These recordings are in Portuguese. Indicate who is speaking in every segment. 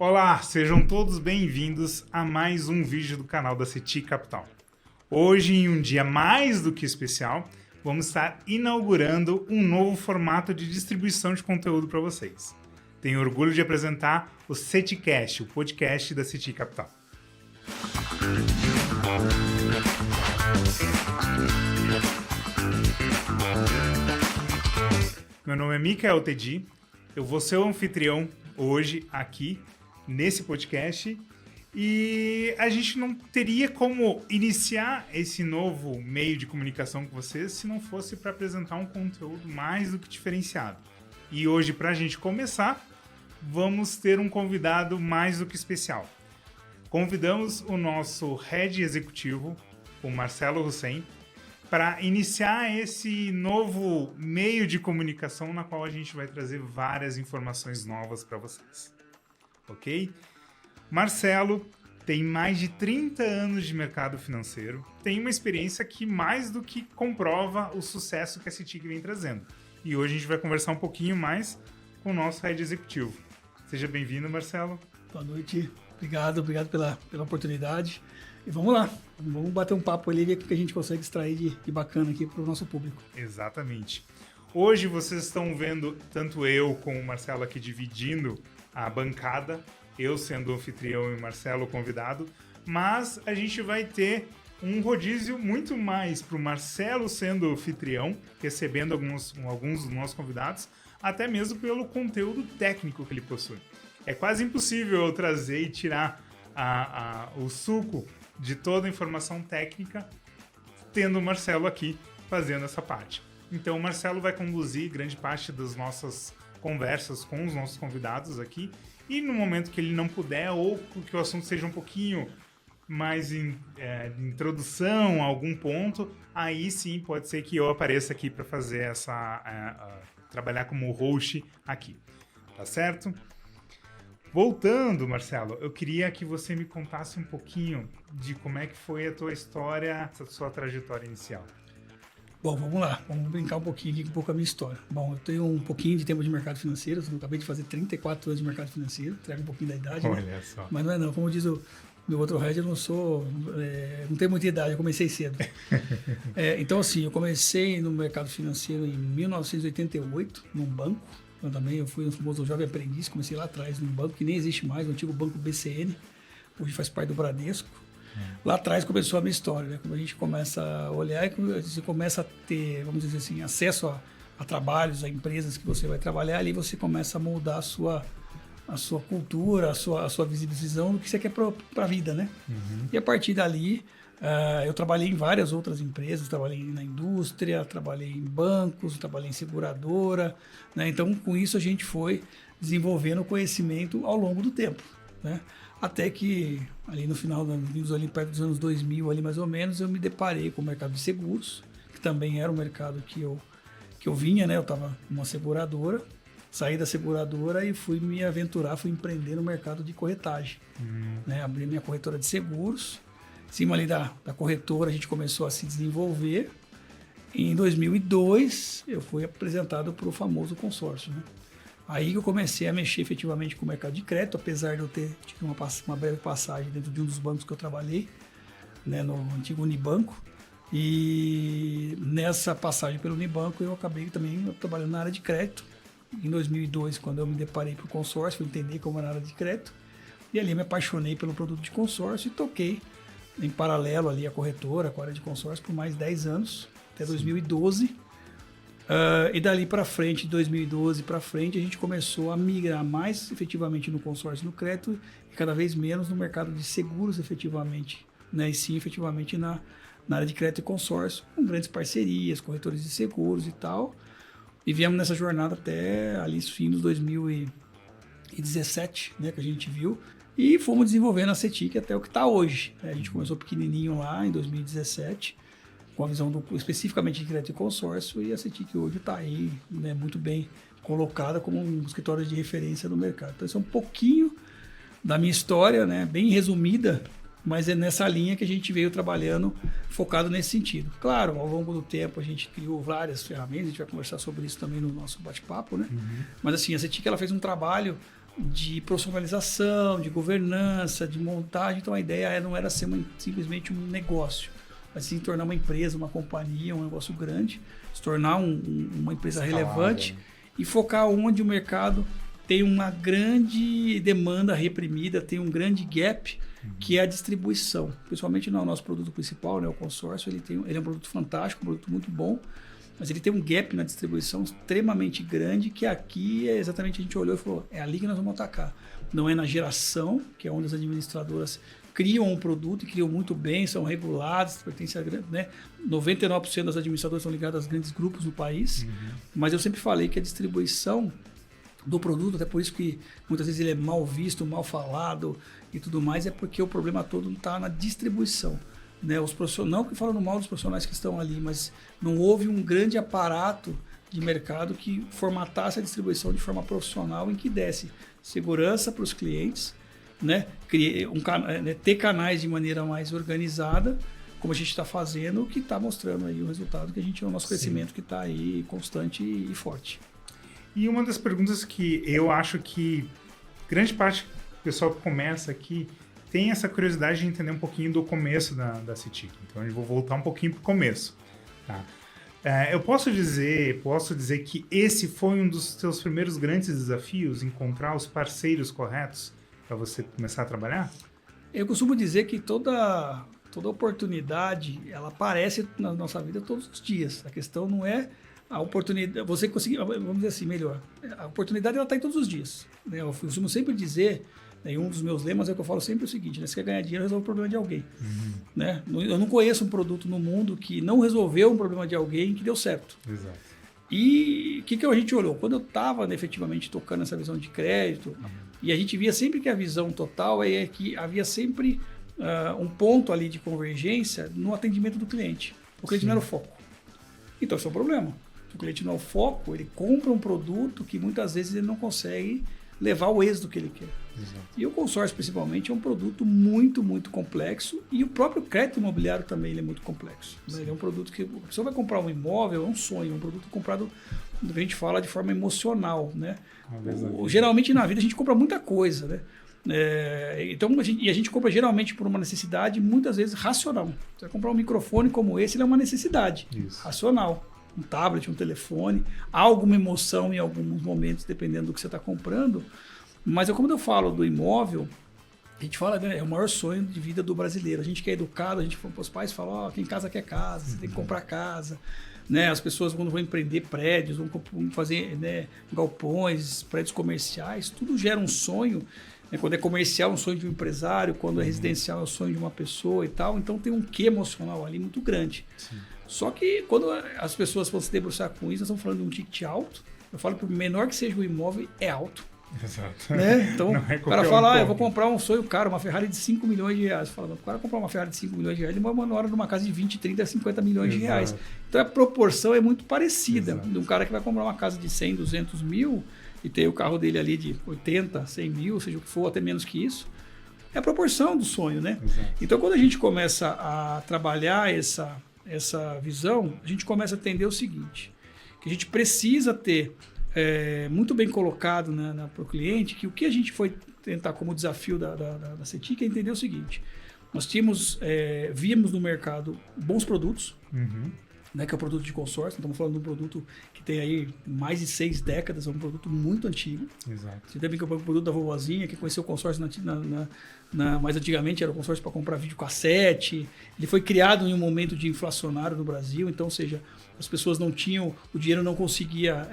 Speaker 1: Olá, sejam todos bem-vindos a mais um vídeo do canal da CETIC Capital. Hoje, em um dia mais do que especial, vamos estar inaugurando um novo formato de distribuição de conteúdo para vocês. Tenho orgulho de apresentar o CETICast, o podcast da CETIC Capital. Meu nome é Micael Tedi, eu vou ser o anfitrião hoje aqui nesse podcast e a gente não teria como iniciar esse novo meio de comunicação com vocês se não fosse para apresentar um conteúdo mais do que diferenciado. E hoje, para a gente começar, vamos ter um convidado mais do que especial. Convidamos o nosso head executivo, o Marcelo Hussein, para iniciar esse novo meio de comunicação na qual a gente vai trazer várias informações novas para vocês. Ok? Marcelo tem mais de 30 anos de mercado financeiro, tem uma experiência que mais do que comprova o sucesso que a CETIC vem trazendo. E hoje a gente vai conversar um pouquinmo mais com o nosso head executivo. Seja bem-vindo, Marcelo.
Speaker 2: Boa noite, obrigado pela oportunidade. E vamos lá, vamos bater um papo ali e ver o que a gente consegue extrair de bacana aqui para o nosso público.
Speaker 1: Exatamente. Hoje vocês estão vendo tanto eu como o Marcelo aqui dividindo a bancada, eu sendo o anfitrião e o Marcelo o convidado, mas a gente vai ter um rodízio muito mais para o Marcelo sendo o anfitrião, recebendo alguns dos nossos convidados, até mesmo pelo conteúdo técnico que ele possui. É quase impossível eu trazer e tirar o suco de toda a informação técnica, tendo o Marcelo aqui fazendo essa parte. Então o Marcelo vai conduzir grande parte das nossas conversas com os nossos convidados aqui, e no momento que ele não puder, ou que o assunto seja um pouquinho mais de introdução a algum ponto, aí sim pode ser que eu apareça aqui para fazer trabalhar como host aqui. Tá certo? Voltando, Marcelo, eu queria que você me contasse um pouquinho de como é que foi a tua história, a sua trajetória inicial.
Speaker 2: Bom, vamos lá, vamos brincar um pouquinho aqui com um pouco a minha história. Bom, eu tenho um pouquinho de tempo de mercado financeiro, eu acabei de fazer 34 anos de mercado financeiro, trago um pouquinho da idade.
Speaker 1: Olha
Speaker 2: né? Só.
Speaker 1: Mas
Speaker 2: não é não, como diz o meu outro head, eu não tenho muita idade, eu comecei cedo. Então assim, eu comecei no mercado financeiro em 1988, num banco. Eu fui um famoso jovem aprendiz, comecei lá atrás num banco que nem existe mais, o antigo banco BCN, hoje faz parte do Bradesco. Lá atrás começou a minha história, né? Quando a gente começa a olhar e você começa a ter, vamos dizer assim, acesso a trabalhos, a empresas que você vai trabalhar, ali você começa a moldar a sua cultura, a sua visão do que você quer para a vida, né? Uhum. E a partir dali, eu trabalhei em várias outras empresas, trabalhei na indústria, trabalhei em bancos, trabalhei em seguradora, né? Então, com isso, a gente foi desenvolvendo conhecimento ao longo do tempo, né? Até que, ali no final, ali perto dos anos 2000, ali mais ou menos, eu me deparei com o mercado de seguros, que também era um mercado que eu vinha, né? Eu estava numa seguradora, saí da seguradora e fui me aventurar, fui empreender no mercado de corretagem, né? Abri minha corretora de seguros. Em cima ali da corretora, a gente começou a se desenvolver. E em 2002, eu fui apresentado para o famoso consórcio, né? Aí que eu comecei a mexer efetivamente com o mercado de crédito, apesar de eu ter tido uma breve passagem dentro de um dos bancos que eu trabalhei, né, no antigo Unibanco. E nessa passagem pelo Unibanco, eu acabei também trabalhando na área de crédito. Em 2002, quando eu me deparei para o consórcio, fui entender como era a área de crédito. E ali me apaixonei pelo produto de consórcio e toquei em paralelo ali a corretora, com a área de consórcio, por mais 10 anos, até 2012. E dali para frente, de 2012 para frente, a gente começou a migrar mais efetivamente no consórcio no crédito e cada vez menos no mercado de seguros efetivamente, né? E sim efetivamente na área de crédito e consórcio, com grandes parcerias, corretores de seguros e tal. E viemos nessa jornada até ali fim de 2017, né, que a gente viu. E fomos desenvolvendo a CETIC até o que está hoje. A gente começou pequenininho lá em 2017, com a visão especificamente de crédito e consórcio, e a CETIC hoje está aí, né, muito bem colocada como um escritório de referência no mercado. Então, isso é um pouquinho da minha história, né, bem resumida, mas é nessa linha que a gente veio trabalhando, focado nesse sentido. Claro, ao longo do tempo a gente criou várias ferramentas, a gente vai conversar sobre isso também no nosso bate-papo, né? Mas assim, a CETIC ela fez um trabalho de profissionalização, de governança, de montagem. Então a ideia não era ser simplesmente um negócio, mas sim tornar uma empresa, uma companhia, um negócio grande, se tornar uma empresa relevante e focar onde o mercado tem uma grande demanda reprimida, tem um grande gap, que é a distribuição. Principalmente no nosso produto principal, né, o consórcio, ele é um produto fantástico, um produto muito bom, mas ele tem um gap na distribuição extremamente grande, que aqui é exatamente a gente olhou e falou, é ali que nós vamos atacar. Não é na geração, que é onde as administradoras criam um produto e criam muito bem, são reguladas, pertencem a grande, né? 99% das administradoras são ligadas a grandes grupos no país, mas eu sempre falei que a distribuição do produto, até por isso que muitas vezes ele é mal visto, mal falado e tudo mais, é porque o problema todo está na distribuição. Né, os profissionais, não que falando mal dos profissionais que estão ali, mas não houve um grande aparato de mercado que formatasse a distribuição de forma profissional em que desse segurança para os clientes, né, ter canais de maneira mais organizada, como a gente está fazendo, que está mostrando aí o resultado, que a gente, o nosso crescimento que está aí constante e forte.
Speaker 1: E uma das perguntas que eu acho que grande parte do pessoal que começa aqui tem essa curiosidade de entender um pouquinho do começo da CITIC. Então, eu vou voltar um pouquinho para o começo. Tá? Eu posso dizer que esse foi um dos seus primeiros grandes desafios, encontrar os parceiros corretos para você começar a trabalhar?
Speaker 2: Eu costumo dizer que toda oportunidade, ela aparece na nossa vida todos os dias. A questão não é a oportunidade, você conseguir, vamos dizer assim, melhor. A oportunidade, ela está em todos os dias. Né? Eu costumo sempre dizer, e um dos meus lemas é que eu falo sempre o seguinte, né? Você quer ganhar dinheiro, resolve o problema de alguém. Né? Eu não conheço um produto no mundo que não resolveu um problema de alguém que deu certo.
Speaker 1: Exato.
Speaker 2: E o que a gente olhou? Quando eu estava, né, efetivamente tocando essa visão de crédito, e a gente via sempre que a visão total é que havia sempre um ponto ali de convergência no atendimento do cliente. O cliente não era o foco. Então, esse é o problema. O cliente não é o foco, ele compra um produto que muitas vezes ele não consegue levar o êxito que ele quer.
Speaker 1: Exato.
Speaker 2: E o consórcio, principalmente, é um produto muito, muito complexo, e o próprio crédito imobiliário também ele é muito complexo. Né? Ele é um produto que, a pessoa vai comprar um imóvel, é um sonho, é um produto comprado, a gente fala, de forma emocional. Né? Geralmente, na vida, a gente compra muita coisa. Né? Então, a gente compra geralmente por uma necessidade, muitas vezes, racional. Você vai comprar um microfone como esse, ele é uma necessidade racional. Um tablet, um telefone, há alguma emoção em alguns momentos, dependendo do que você está comprando. Mas quando eu falo do imóvel, a gente fala, né, é o maior sonho de vida do brasileiro. A gente que é educado, os pais falam, quem casa quer casa, você tem que comprar casa. Né? As pessoas, quando vão empreender prédios, vão fazer, né, galpões, prédios comerciais, tudo gera um sonho. Né? Quando é comercial, é um sonho de um empresário, quando é residencial, é o sonho de uma pessoa e tal. Então tem um quê emocional ali muito grande. Sim. Só que quando as pessoas vão se debruçar com isso, nós estamos falando de um ticket alto. Eu falo que o menor que seja o imóvel é alto.
Speaker 1: Exato.
Speaker 2: Né? Então, o cara fala, eu vou comprar um sonho caro, uma Ferrari de 5 milhões de reais. Fala, o cara comprar uma Ferrari de 5 milhões de reais, ele mora na hora de uma casa de 20, 30, 50 milhões de reais. Então, a proporção é muito parecida. De um cara que vai comprar uma casa de 100, 200 mil e ter o carro dele ali de 80, 100 mil, seja o que for, até menos que isso. É a proporção do sonho, né? Então, quando a gente começa a trabalhar essa visão, a gente começa a entender o seguinte, que a gente precisa ter muito bem colocado, né, para o cliente, que o que a gente foi tentar como desafio da CITIC é entender o seguinte, nós víamos no mercado bons produtos, né, que é o produto de consórcio, estamos falando de um produto que tem aí mais de 6 décadas, é um produto muito antigo. Exato. Você deve ver que é o produto da vovozinha, que conheceu o consórcio mais antigamente, era o consórcio para comprar videocassete. Ele foi criado em um momento de inflacionário no Brasil, então, ou seja, as pessoas não tinham, o dinheiro não conseguia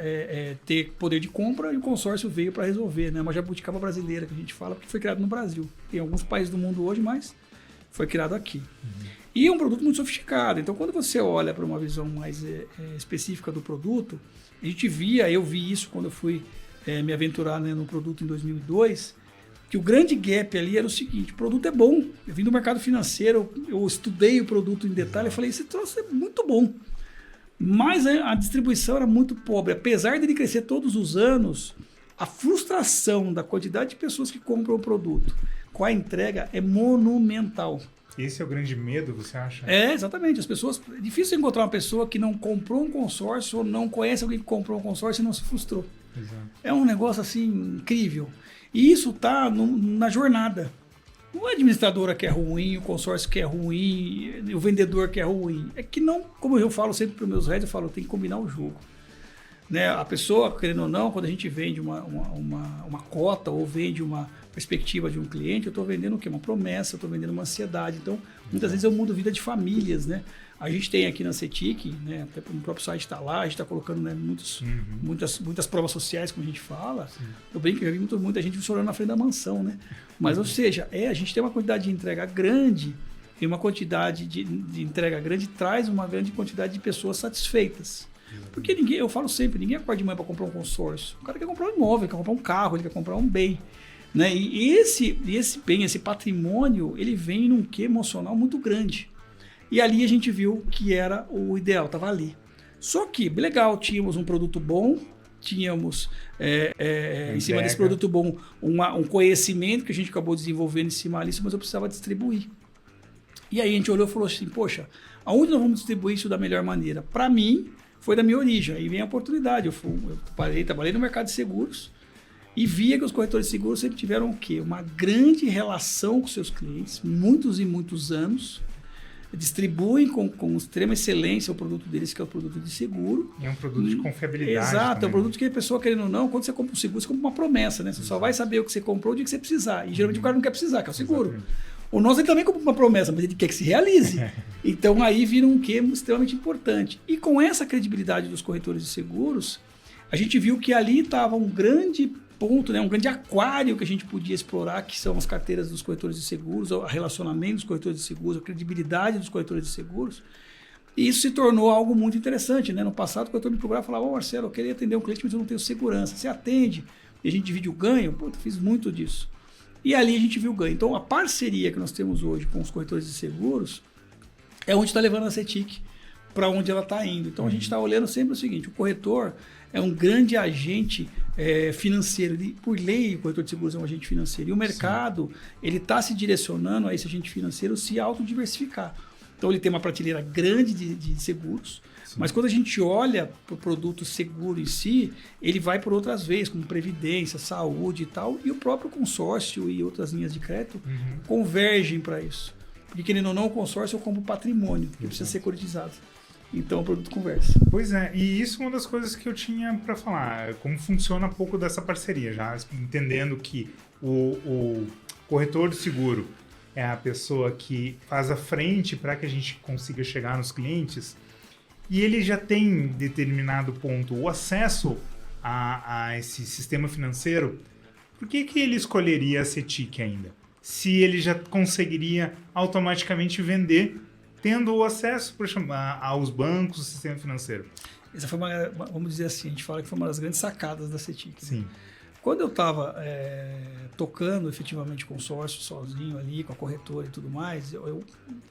Speaker 2: ter poder de compra, e o consórcio veio para resolver, né? Uma jabuticaba brasileira, que a gente fala, porque foi criado no Brasil. Tem alguns países do mundo hoje, mas foi criado aqui. E é um produto muito sofisticado. Então, quando você olha para uma visão mais específica do produto, eu vi isso quando eu fui me aventurar, né, no produto em 2002, que o grande gap ali era o seguinte, o produto é bom. Eu vim do mercado financeiro, eu estudei o produto em detalhe, eu falei, esse troço é muito bom. Mas a distribuição era muito pobre. Apesar dele crescer todos os anos, a frustração da quantidade de pessoas que compram o produto com a entrega é monumental.
Speaker 1: Esse é o grande medo, você acha?
Speaker 2: Exatamente. É difícil encontrar uma pessoa que não comprou um consórcio ou não conhece alguém que comprou um consórcio e não se frustrou.
Speaker 1: Exato.
Speaker 2: É um negócio assim incrível. E isso está na jornada. Não é a administradora que é ruim, o consórcio que é ruim, o vendedor que é ruim. É que não, como eu falo sempre para os meus heads, eu falo, tem que combinar o jogo. Né? A pessoa, querendo ou não, quando a gente vende uma cota ou vende uma perspectiva de um cliente, eu estou vendendo o quê? Uma promessa, eu estou vendendo uma ansiedade. Então, muitas vezes eu mudo vida de famílias, né? A gente tem aqui na CETIC, né, até no próprio site está lá, a gente está colocando, né, muitas provas sociais, como a gente fala. Sim. Eu brinco que eu vi muita gente chorando na frente da mansão, né? Mas, ou seja, a gente tem uma quantidade de entrega grande e uma quantidade de entrega grande traz uma grande quantidade de pessoas satisfeitas. Porque eu falo sempre, ninguém acorda de manhã para comprar um consórcio. O cara quer comprar um imóvel, quer comprar um carro, ele quer comprar um bem. Né? E esse bem, esse patrimônio, ele vem num quê emocional muito grande. E ali a gente viu que era o ideal, estava ali. Só que, legal, tínhamos um produto bom, tínhamos em cima desse produto bom um conhecimento que a gente acabou desenvolvendo em cima disso, mas eu precisava distribuir. E aí a gente olhou e falou assim, poxa, aonde nós vamos distribuir isso da melhor maneira? Para mim, foi da minha origem, aí vem a oportunidade. Eu trabalhei no mercado de seguros e via que os corretores de seguros sempre tiveram o quê? Uma grande relação com seus clientes, muitos e muitos anos, distribuem com extrema excelência o produto deles, que é o produto de seguro.
Speaker 1: E é um produto de confiabilidade.
Speaker 2: Exato,
Speaker 1: também.
Speaker 2: É um produto que a pessoa, querendo ou não, quando você compra um seguro, você compra uma promessa, né? Você só vai saber o que você comprou o dia que você precisar. E geralmente o cara não quer precisar, que é o seguro. Exatamente. O nosso ele também compra uma promessa, mas ele quer que se realize. Então aí vira um quê extremamente importante. E com essa credibilidade dos corretores de seguros, a gente viu que ali estava um grande ponto, né, um grande aquário que a gente podia explorar, que são as carteiras dos corretores de seguros, o relacionamento dos corretores de seguros, a credibilidade dos corretores de seguros. E isso se tornou algo muito interessante. Né? No passado, o corretor me procurava e falava, Marcelo, eu queria atender um cliente, mas eu não tenho segurança. Você atende? E a gente divide o ganho? Pô, eu fiz muito disso. E ali a gente viu o ganho. Então, a parceria que nós temos hoje com os corretores de seguros é onde está levando a CETIC para onde ela está indo. Então, a gente está olhando sempre o seguinte, o corretor é um grande agente financeiro. Por lei, o corretor de seguros é um agente financeiro. E o mercado ele está se direcionando a esse agente financeiro se autodiversificar. Então, ele tem uma prateleira grande de seguros, mas quando a gente olha para o produto seguro em si, ele vai por outras veias, como previdência, saúde e tal, e o próprio consórcio e outras linhas de crédito convergem para isso. Porque, querendo ou não, o consórcio é como patrimônio, que precisa ser securitizado. Então, o produto conversa.
Speaker 1: Pois é, e isso é uma das coisas que eu tinha para falar, como funciona um pouco dessa parceria, já entendendo que o corretor de seguro é a pessoa que faz a frente para que a gente consiga chegar nos clientes, e ele já tem determinado ponto o acesso a esse sistema financeiro. Por que ele escolheria a CETIC ainda? Se ele já conseguiria automaticamente vender tendo o acesso aos bancos, o sistema financeiro?
Speaker 2: Essa foi vamos dizer assim, a gente fala que foi uma das grandes sacadas da CETIC.
Speaker 1: Sim.
Speaker 2: Né? Quando eu estava tocando efetivamente consórcio sozinho ali, com a corretora e tudo mais, eu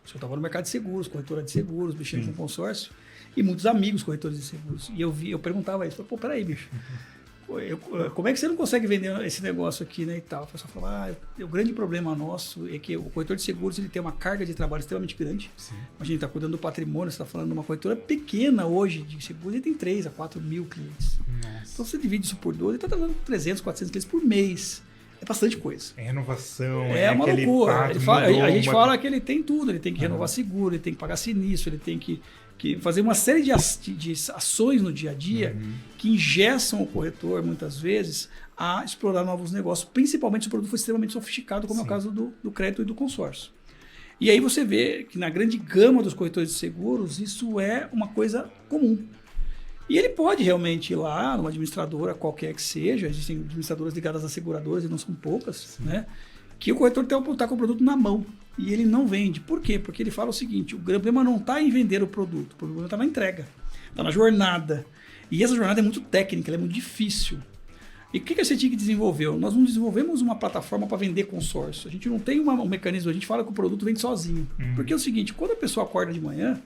Speaker 2: estava no mercado de seguros, corretora de seguros, mexendo com consórcio, e muitos amigos corretores de seguros. E eu perguntava a eles, pô, peraí, bicho, como é que você não consegue vender esse negócio aqui, né, e tal? O pessoal falava, o grande problema nosso é que o corretor de seguros ele tem uma carga de trabalho extremamente grande. Sim. A gente está cuidando do patrimônio, você está falando de uma corretora pequena hoje de seguros, ele tem 3 a 4 mil clientes. Nossa. Então, você divide isso por 12, ele está dando 300, 400 clientes por mês. É bastante coisa.
Speaker 1: É renovação,
Speaker 2: é uma loucura. A gente fala que ele tem tudo, ele tem que renovar seguro, ele tem que pagar sinistro, ele tem que fazer uma série de ações no dia a dia que engessam o corretor, muitas vezes, a explorar novos negócios, principalmente se o produto for extremamente sofisticado, como é o caso do crédito e do consórcio. E aí você vê que na grande gama dos corretores de seguros, isso é uma coisa comum. E ele pode realmente ir lá, numa administradora qualquer que seja, existem administradoras ligadas às seguradoras e não são poucas, né? Que o corretor tem que estar com o produto na mão e ele não vende. Por quê? Porque ele fala o seguinte, o problema não está em vender o produto está na entrega, está na jornada. E essa jornada é muito técnica, ela é muito difícil. E o que a CETIC desenvolveu? Nós não desenvolvemos uma plataforma para vender consórcio. A gente não tem um mecanismo, a gente fala que o produto vende sozinho. Porque é o seguinte, quando a pessoa acorda de manhã,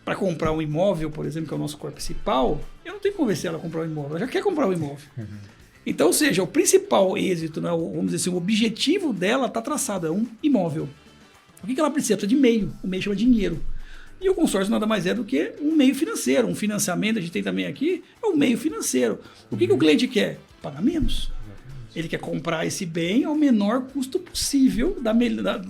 Speaker 2: para comprar um imóvel, por exemplo, que é o nosso core principal, eu não tenho que convencer ela a comprar um imóvel, ela já quer comprar um imóvel. Então, ou seja, o principal êxito, né, vamos dizer assim, o objetivo dela está traçado, é um imóvel. O que ela precisa? Precisa de meio, o meio chama dinheiro. E o consórcio nada mais é do que um meio financeiro, um financiamento, a gente tem também aqui, é um meio financeiro. O que o cliente quer? Pagar menos. Ele quer comprar esse bem ao menor custo possível,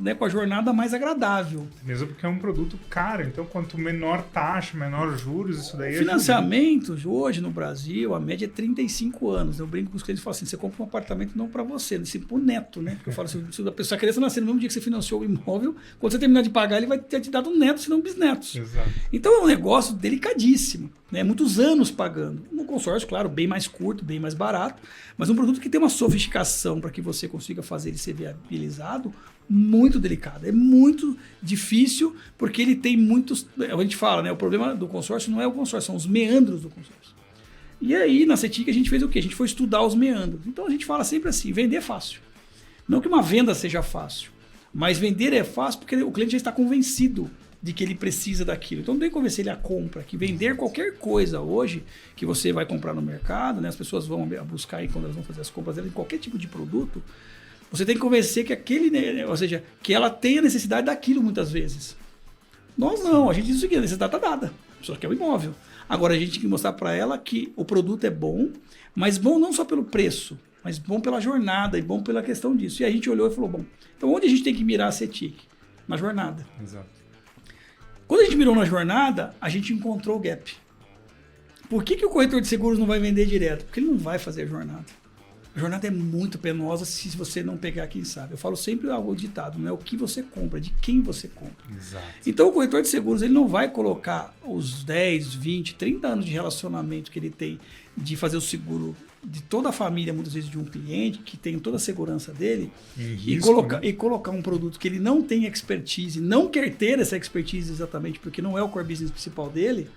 Speaker 2: né, com a jornada mais agradável.
Speaker 1: Mesmo porque é um produto caro, então quanto menor taxa, menor juros, isso daí
Speaker 2: Financiamentos, hoje no Brasil, a média é 35 anos. Eu brinco com os clientes e falo assim, você compra um apartamento não para você, assim, pro neto, né? Porque eu falo assim, se a pessoa criança nascer no mesmo dia que você financiou o imóvel, quando você terminar de pagar, ele vai ter te dado netos, se não bisnetos.
Speaker 1: Exato.
Speaker 2: Então é um negócio delicadíssimo, né? Muitos anos pagando. No consórcio, claro, bem mais curto, bem mais barato, mas um produto que tem uma sofisticação para que você consiga fazer ele ser viabilizado muito delicado. É muito difícil porque ele tem muitos... A gente fala, né? O problema do consórcio não é o consórcio, são os meandros do consórcio. E aí, na CETIC, a gente fez o quê? A gente foi estudar os meandros. Então, a gente fala sempre assim, vender é fácil. Não que uma venda seja fácil, mas vender é fácil porque o cliente já está convencido de que ele precisa daquilo. Então, não tem que convencer ele a compra, que vender qualquer coisa hoje que você vai comprar no mercado, né? As pessoas vão buscar aí quando elas vão fazer as compras delas em qualquer tipo de produto, você tem que convencer que aquele, ou seja, que ela tem a necessidade daquilo muitas vezes. Nós não, a gente diz o seguinte, a necessidade está dada, só que é o imóvel. Agora a gente tem que mostrar para ela que o produto é bom, mas bom não só pelo preço, mas bom pela jornada e bom pela questão disso. E a gente olhou e falou, bom, então onde a gente tem que mirar a CETIC? Na jornada.
Speaker 1: Exato.
Speaker 2: Quando a gente mirou na jornada, a gente encontrou o gap. Por que o corretor de seguros não vai vender direto? Porque ele não vai fazer a jornada. A jornada é muito penosa se você não pegar quem sabe. Eu falo sempre o ditado, não é o que você compra, é de quem você compra.
Speaker 1: Exato.
Speaker 2: Então o corretor de seguros ele não vai colocar os 10, 20, 30 anos de relacionamento que ele tem de fazer o seguro de toda a família, muitas vezes de um cliente, que tem toda a segurança dele, e colocar um produto que ele não tem expertise, não quer ter essa expertise exatamente, porque não é o core business principal dele,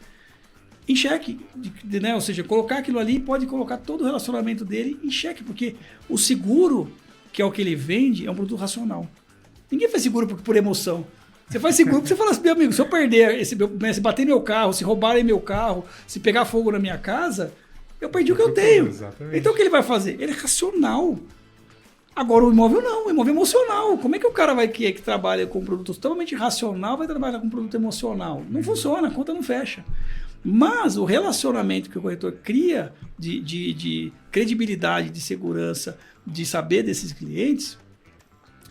Speaker 2: em xeque, né? Ou seja, colocar aquilo ali pode colocar todo o relacionamento dele em xeque, porque o seguro, que é o que ele vende, é um produto racional. Ninguém faz seguro por emoção. Você faz seguro porque você fala assim, meu amigo, se eu perder, se bater meu carro, se roubarem meu carro, se pegar fogo na minha casa, eu perdi o que eu tenho.
Speaker 1: Exatamente.
Speaker 2: Então o que ele vai fazer? Ele é racional. Agora o imóvel não, o imóvel é emocional. Como é que o cara que trabalha com um produto totalmente racional vai trabalhar com um produto emocional? Não funciona, a conta não fecha. Mas o relacionamento que o corretor cria de credibilidade, de segurança, de saber desses clientes,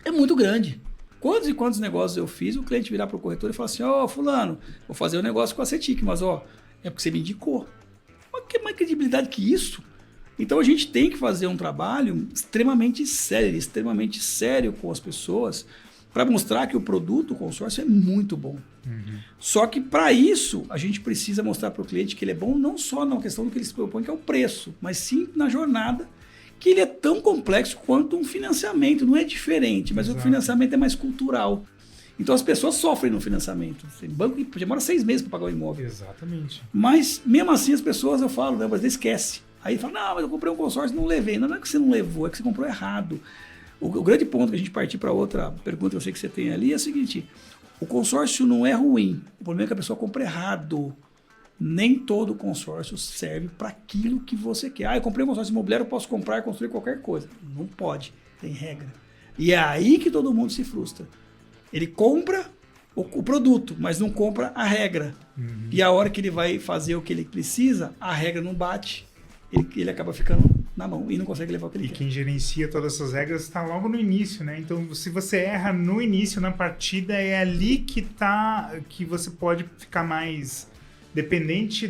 Speaker 2: é muito grande. Quantos e quantos negócios eu fiz, o cliente virar para o corretor e falar assim, fulano, vou fazer um negócio com a CETIC, mas é porque você me indicou. Mas que mais credibilidade que isso? Então a gente tem que fazer um trabalho extremamente sério com as pessoas para mostrar que o produto, o consórcio, é muito bom. Uhum. Só que para isso a gente precisa mostrar para o cliente que ele é bom não só na questão do que ele se propõe, que é o preço, mas sim na jornada, que ele é tão complexo quanto um financiamento. Não é diferente, mas o financiamento é mais cultural. Então as pessoas sofrem no financiamento. O banco demora 6 meses para pagar o imóvel.
Speaker 1: Exatamente.
Speaker 2: Mas mesmo assim as pessoas, eu falo, né, às vezes esquece. Aí fala, não, mas eu comprei um consórcio e não levei. Não é que você não levou, é que você comprou errado. O grande ponto que a gente partir para outra pergunta que eu sei que você tem ali é o seguinte, o consórcio não é ruim, o problema é que a pessoa compra errado. Nem todo consórcio serve para aquilo que você quer. Eu comprei um consórcio imobiliário, eu posso comprar e construir qualquer coisa. Não pode, tem regra. E é aí que todo mundo se frustra. Ele compra o produto, mas não compra a regra. Uhum. E a hora que ele vai fazer o que ele precisa, a regra não bate, ele acaba ficando na mão e não consegue levar o que ele quer.
Speaker 1: E quem gerencia todas essas regras está logo no início, né? Então, se você erra no início, na partida, é ali que você pode ficar mais dependente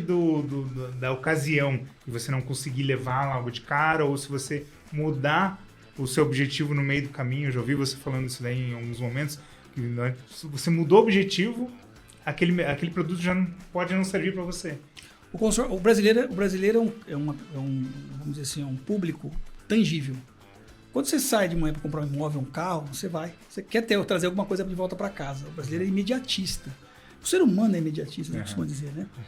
Speaker 1: da ocasião, e você não conseguir levar logo de cara, ou se você mudar o seu objetivo no meio do caminho. Eu já ouvi você falando isso daí em alguns momentos, que se você mudou o objetivo, aquele produto já pode não servir para você.
Speaker 2: O brasileiro vamos dizer assim, é um público tangível. Quando você sai de manhã para comprar um imóvel, um carro, você quer trazer alguma coisa de volta para casa. O brasileiro é imediatista. O ser humano é imediatista, né, costuma dizer, né? Uhum.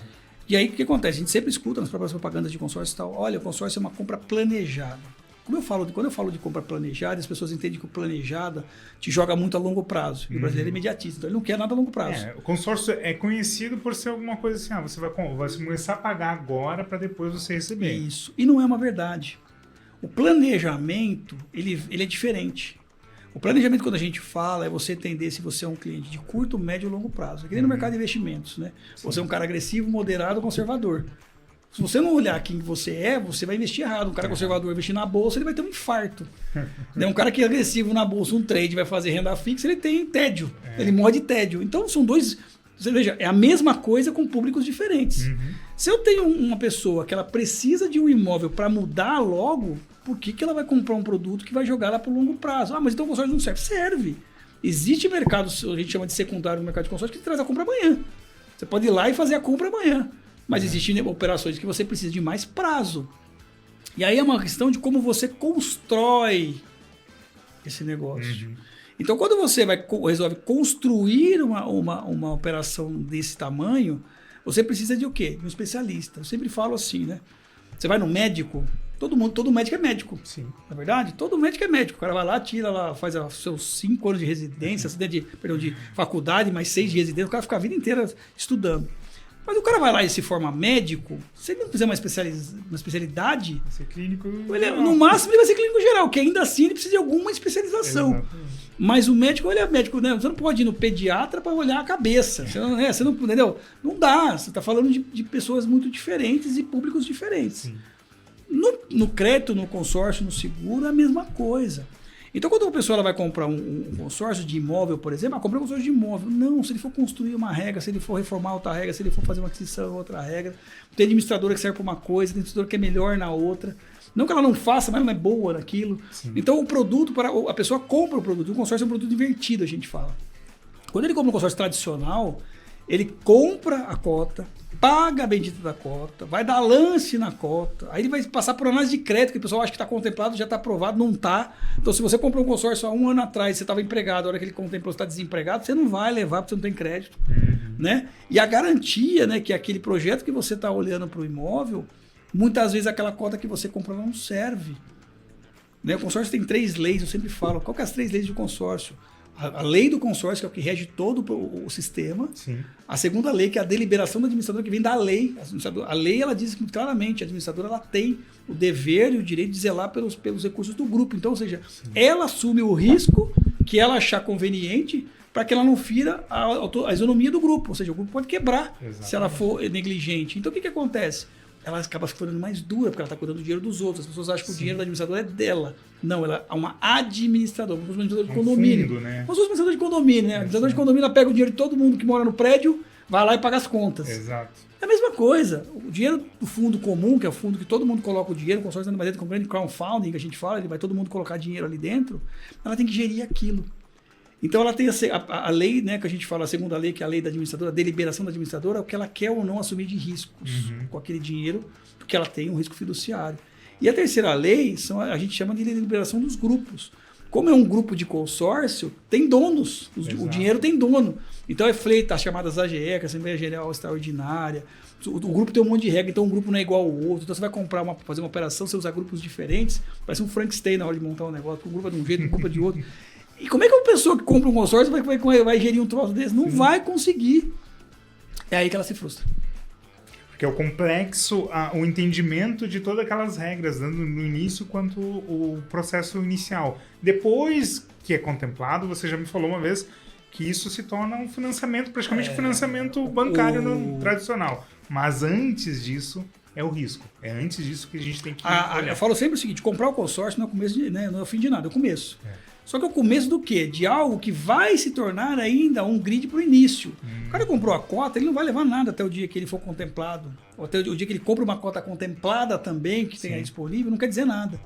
Speaker 2: E aí o que acontece? A gente sempre escuta nas próprias propagandas de consórcio e tal, olha, o consórcio é uma compra planejada. Quando eu falo de compra planejada, as pessoas entendem que o planejada te joga muito a longo prazo. E o brasileiro é imediatista, então ele não quer nada a longo prazo.
Speaker 1: O consórcio é conhecido por ser alguma coisa assim, você vai começar a pagar agora para depois você receber.
Speaker 2: Isso, e não é uma verdade. O planejamento, ele é diferente. O planejamento, quando a gente fala, é você entender se você é um cliente de curto, médio ou longo prazo. É que nem no mercado de investimentos, né? Sim. Você é um cara agressivo, moderado ou conservador. Se você não olhar quem você é, você vai investir errado. Um cara conservador investir na bolsa, ele vai ter um infarto. Né? Um cara que é agressivo na bolsa, um trade, vai fazer renda fixa, ele tem tédio. Ele morre de tédio. Então, são dois... Você veja, é a mesma coisa com públicos diferentes. Se eu tenho uma pessoa que ela precisa de um imóvel para mudar logo, por que ela vai comprar um produto que vai jogar lá para o longo prazo? Ah, mas então o consórcio não serve. Serve. Existe mercado, a gente chama de secundário no mercado de consórcio, que traz a compra amanhã. Você pode ir lá e fazer a compra amanhã. Mas existem operações que você precisa de mais prazo. E aí é uma questão de como você constrói esse negócio. Então, quando você resolve construir uma operação desse tamanho, você precisa de o quê? De um especialista. Eu sempre falo assim, né? Você vai no médico, todo médico é médico.
Speaker 1: Sim.
Speaker 2: Na verdade, todo médico é médico. O cara vai lá, tira lá, faz os seus 5 anos de residência, de faculdade, mais 6 de residência, o cara fica a vida inteira estudando. Mas o cara vai lá e se forma médico, se ele não fizer uma especialidade,
Speaker 1: vai ser clínico
Speaker 2: no máximo ele vai ser clínico geral, que ainda assim ele precisa de alguma especialização.
Speaker 1: Exatamente.
Speaker 2: Mas o médico, ele é médico, né? Você não pode ir no pediatra para olhar a cabeça. Você não, entendeu? Não dá. Você está falando de pessoas muito diferentes e públicos diferentes. No crédito, no consórcio, no seguro, é a mesma coisa. Então, quando uma pessoa ela vai comprar um consórcio de imóvel, por exemplo, comprar um consórcio de imóvel. Não, se ele for construir uma regra, se ele for reformar outra regra, se ele for fazer uma aquisição, outra regra. Tem administradora que serve para uma coisa, tem administradora que é melhor na outra. Não que ela não faça, mas ela não é boa naquilo. Sim. Então, o produto, a pessoa compra o produto. O consórcio é um produto invertido, a gente fala. Quando ele compra um consórcio tradicional, ele compra a cota, paga a bendita da cota, vai dar lance na cota, aí ele vai passar por análise de crédito, que o pessoal acha que está contemplado, já está aprovado, não está. Então, se você comprou um consórcio há 1 ano atrás, você estava empregado, a hora que ele contemplou, você está desempregado, você não vai levar porque você não tem crédito. Né? E a garantia, né, que aquele projeto que você está olhando para o imóvel, muitas vezes aquela cota que você comprou não serve. Né? O consórcio tem 3 leis, eu sempre falo. Qual que é as 3 leis do consórcio? A lei do consórcio, que é o que rege todo o sistema. Sim. A segunda lei, que é a deliberação do administrador, que vem da lei. A lei, ela diz muito claramente, a administradora ela tem o dever e o direito de zelar pelos recursos do grupo. Então, ou seja, ela assume o risco que ela achar conveniente para que ela não fira a isonomia do grupo. Ou seja, o grupo pode quebrar se ela for negligente. Então, o que acontece? Ela acaba se tornando mais dura, porque ela está cuidando do dinheiro dos outros. As pessoas acham que o dinheiro da administradora é dela. Não, ela é uma administradora, como se fosse administrador de condomínio.
Speaker 1: Fundo, né?
Speaker 2: Como se fosse administrador de condomínio, né? Administrador de condomínio, ela pega o dinheiro de todo mundo que mora no prédio, vai lá e paga as contas.
Speaker 1: Exato.
Speaker 2: É a mesma coisa. O dinheiro do fundo comum, que é o fundo que todo mundo coloca o dinheiro, o consórcio da com o grande crowdfunding, que a gente fala, ele vai todo mundo colocar dinheiro ali dentro, ela tem que gerir aquilo. Então ela tem a lei, né, que a gente fala, a segunda lei, que é a lei da administradora, a deliberação da administradora, é o que ela quer ou não assumir de riscos com aquele dinheiro, porque ela tem um risco fiduciário. E a terceira lei, a gente chama de deliberação dos grupos. Como é um grupo de consórcio, tem donos, o dinheiro tem dono. Então é feita as chamadas AGE, que é a Assembleia Geral Extraordinária. O grupo tem um monte de regra, então um grupo não é igual ao outro. Então você vai fazer uma operação, você usa grupos diferentes, parece um Frankenstein na hora de montar um negócio, um grupo é de um jeito, um grupo é de outro. E como é que uma pessoa que compra um consórcio vai gerir um troço desse? Não vai conseguir. É aí que ela se frustra.
Speaker 1: Porque é o complexo, o entendendo de todas aquelas regras, tanto no início quanto o processo inicial. Depois que é contemplado, você já me falou uma vez que isso se torna um financiamento, praticamente um financiamento bancário tradicional. Mas antes disso, é o risco. É antes disso que a gente tem que olhar.
Speaker 2: Eu falo sempre o seguinte, comprar o consórcio não é o começo não é o fim de nada, é o começo. Só que é o começo do quê? De algo que vai se tornar ainda um grid para o início. O cara comprou a cota, ele não vai levar nada até o dia que ele for contemplado. Ou até o dia que ele compra uma cota contemplada também, que tenha disponível, não quer dizer nada.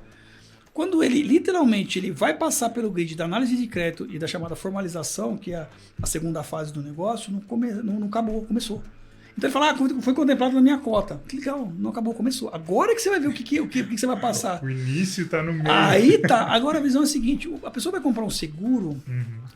Speaker 2: Quando ele, literalmente, ele vai passar pelo grid da análise de crédito e da chamada formalização, que é a segunda fase do negócio, não acabou, começou. Então ele fala, foi contemplado na minha cota. Que legal, não acabou, começou. Agora que você vai ver o que você vai passar.
Speaker 1: O início está no meio.
Speaker 2: Aí tá. Agora a visão é a seguinte, a pessoa vai comprar um seguro,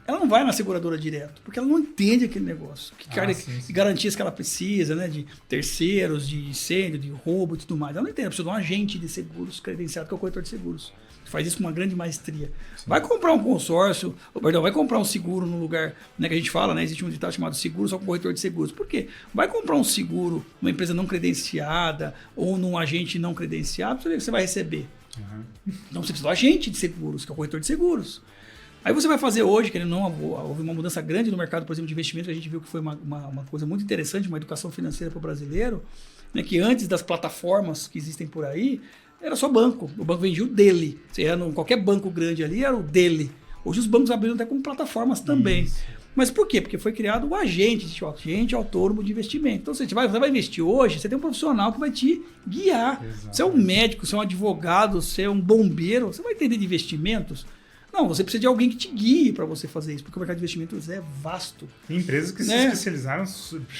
Speaker 2: ela não vai na seguradora direto, porque ela não entende aquele negócio. Que garantias que ela precisa, né? De terceiros, de incêndio, de roubo e tudo mais. Ela não entende, ela precisa de um agente de seguros credenciado, que é o corretor de seguros. Faz isso com uma grande maestria. Vai comprar um consórcio, vai comprar um seguro no lugar, né, que a gente fala, né, existe um ditado chamado seguro só com corretor de seguros. Por quê? Vai comprar um seguro numa empresa não credenciada ou num agente não credenciado, você vai receber. Então você precisa do agente de seguros, que é o corretor de seguros. Aí você vai fazer hoje, querendo ou não, houve uma mudança grande no mercado, por exemplo, de investimento, que a gente viu que foi uma coisa muito interessante, uma educação financeira para o brasileiro. né, que antes das plataformas que existem por aí, era só banco. O banco vendia o dele. Você ia qualquer banco grande ali, era o dele. Hoje os bancos abriram até com plataformas também. Isso. Mas por quê? Porque foi criado o agente autônomo de investimento. Então, você vai investir hoje, você tem um profissional que vai te guiar. Exato. Você é um médico, você é um advogado, você é um bombeiro, você vai entender de investimentos? Não, você precisa de alguém que te guie para você fazer isso, porque o mercado de investimentos é vasto.
Speaker 1: Tem empresas que se especializaram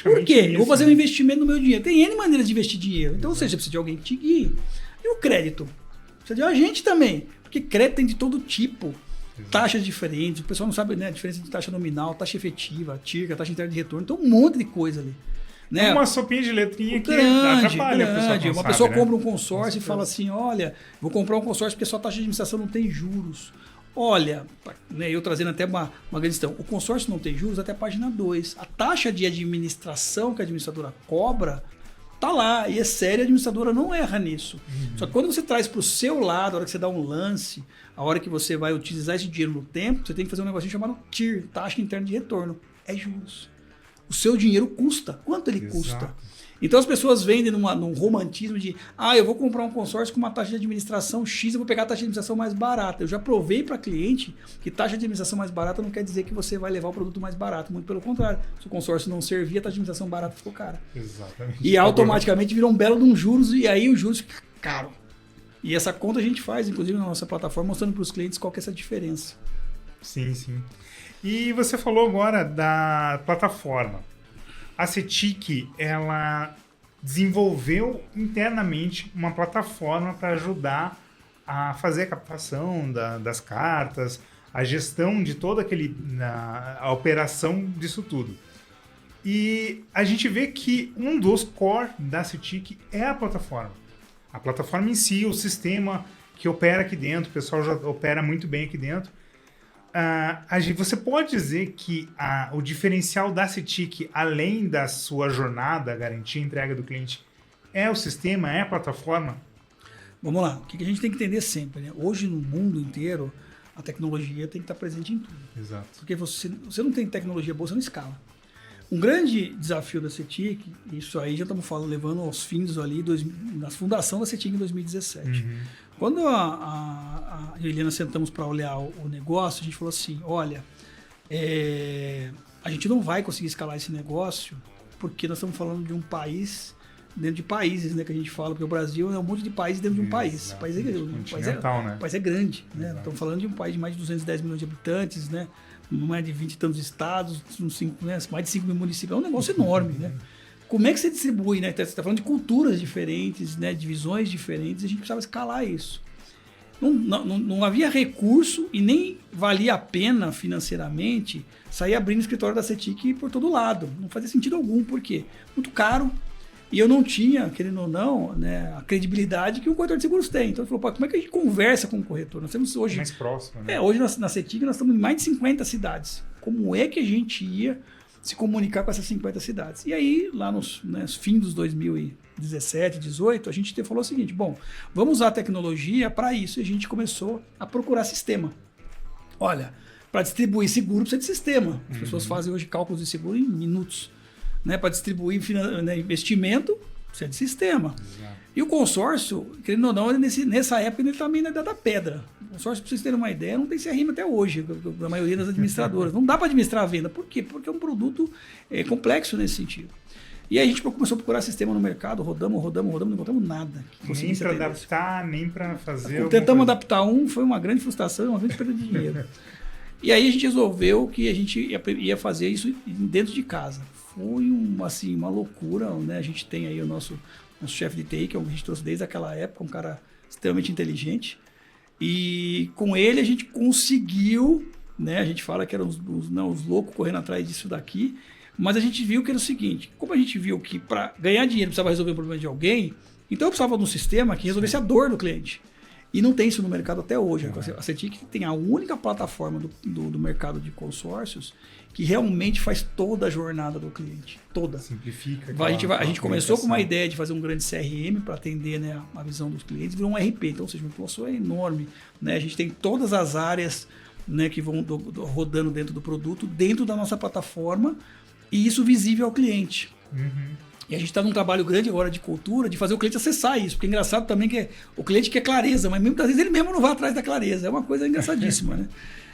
Speaker 2: Por quê? Eu vou fazer um investimento no meu dinheiro. Tem N maneiras de investir dinheiro. Então, você precisa de alguém que te guie. E o crédito? Precisa de um agente também, porque crédito tem de todo tipo. Taxas diferentes, o pessoal não sabe, né, a diferença de taxa nominal, taxa efetiva, TIRCA, taxa interna de retorno, então um monte de coisa ali. Né?
Speaker 1: Uma sopinha de letrinha que
Speaker 2: atrapalha
Speaker 1: a pessoa.
Speaker 2: Uma pessoa compra um consórcio e fala assim, olha, vou comprar um consórcio porque sua taxa de administração não tem juros. Olha, né, eu trazendo até uma grande questão, o consórcio não tem juros até a página 2. A taxa de administração que a administradora cobra tá lá, e é sério, a administradora não erra nisso. Só que quando você traz para o seu lado, a hora que você dá um lance, a hora que você vai utilizar esse dinheiro no tempo, você tem que fazer um negocinho chamado TIR, taxa interna de retorno. É juros. O seu dinheiro custa. Quanto ele custa? Então as pessoas vendem num romantismo de eu vou comprar um consórcio com uma taxa de administração X, eu vou pegar a taxa de administração mais barata. Eu já provei para cliente que taxa de administração mais barata não quer dizer que você vai levar o produto mais barato. Muito pelo contrário. Se o consórcio não servir, a taxa de administração barata ficou cara.
Speaker 1: Exatamente.
Speaker 2: E automaticamente virou um belo de um juros, e aí os juros ficam caros. E essa conta a gente faz, inclusive, na nossa plataforma, mostrando para os clientes qual que é essa diferença.
Speaker 1: Sim, sim. E você falou agora da plataforma. A CETIC, ela desenvolveu internamente uma plataforma para ajudar a fazer a captação das cartas, a gestão de toda a operação disso tudo. E a gente vê que um dos core da CETIC é a plataforma. A plataforma em si, o sistema que opera aqui dentro, o pessoal já opera muito bem aqui dentro. Você pode dizer que o diferencial da CETIC, além da sua jornada, garantia a entrega do cliente, é o sistema, é a plataforma?
Speaker 2: Vamos lá, o que a gente tem que entender sempre, né? Hoje no mundo inteiro, a tecnologia tem que estar presente em tudo.
Speaker 1: Exato.
Speaker 2: Porque você não tem tecnologia boa, você não escala. Um grande desafio da CETIC, isso aí já estamos levando aos fins ali, na fundação da CETIC em 2017. Quando a Helena sentamos para olhar o negócio, a gente falou assim, olha, a gente não vai conseguir escalar esse negócio porque nós estamos falando de um país dentro de países, né, que a gente fala, porque o Brasil é um monte de países dentro de um país. O país é grande, né? Estamos falando de um país de mais de 210 milhões de habitantes, né? Mais de 20 e tantos estados, mais de 5 mil municípios, é um negócio enorme, né? Como é que você distribui, né? Você está falando de culturas diferentes, né? De visões diferentes, a gente precisava escalar isso. Não havia recurso e nem valia a pena financeiramente sair abrindo escritório da CETIC por todo lado. Não fazia sentido algum, por quê? Muito caro. E eu não tinha, querendo ou não, né, a credibilidade que um corretor de seguros tem. Então ele falou, como é que a gente conversa com o corretor? Nós temos hoje...
Speaker 1: mais próximo, né?
Speaker 2: Hoje na CETIC nós estamos em mais de 50 cidades. Como é que a gente ia se comunicar com essas 50 cidades? E aí, lá nos fins dos 2017, 2018, a gente falou o seguinte, bom, vamos usar a tecnologia para isso. E a gente começou a procurar sistema. Olha, para distribuir seguro precisa de sistema. As pessoas fazem hoje cálculos de seguro em minutos. Né, para distribuir investimento, precisa de sistema. Exato. E o consórcio, querendo ou não, nessa época ele também na idade da pedra. O consórcio, para vocês terem uma ideia, não tem CRM até hoje, da maioria das administradoras. Não dá para administrar a venda. Por quê? Porque é um produto complexo nesse sentido. E aí a gente começou a procurar sistema no mercado, rodamos, não encontramos nada.
Speaker 1: Nem para adaptar, nem para fazer...
Speaker 2: Tentamos adaptar foi uma grande frustração, uma grande perda de dinheiro. E aí a gente resolveu que a gente ia fazer isso dentro de casa. Foi uma loucura, né? A gente tem aí o nosso chefe de TI, que a gente trouxe desde aquela época, um cara extremamente inteligente. E com ele a gente conseguiu, né? A gente fala que eram os loucos correndo atrás disso daqui, mas a gente viu que era o seguinte, como a gente viu que para ganhar dinheiro precisava resolver o problema de alguém, então eu precisava de um sistema que resolvesse a dor do cliente. E não tem isso no mercado até hoje. A CETIC tem a única plataforma do mercado de consórcios que realmente faz toda a jornada do cliente. Toda.
Speaker 1: Simplifica.
Speaker 2: A gente começou com uma ideia de fazer um grande CRM para atender, né, a visão dos clientes, virou um RP. Então, ou seja, uma pessoa é enorme. Né? A gente tem todas as áreas, né, que vão rodando dentro do produto, dentro da nossa plataforma, e isso visível ao cliente. E a gente está num trabalho grande agora de cultura, de fazer o cliente acessar isso. Porque é engraçado também que o cliente quer clareza, mas muitas vezes ele mesmo não vai atrás da clareza. É uma coisa engraçadíssima, né?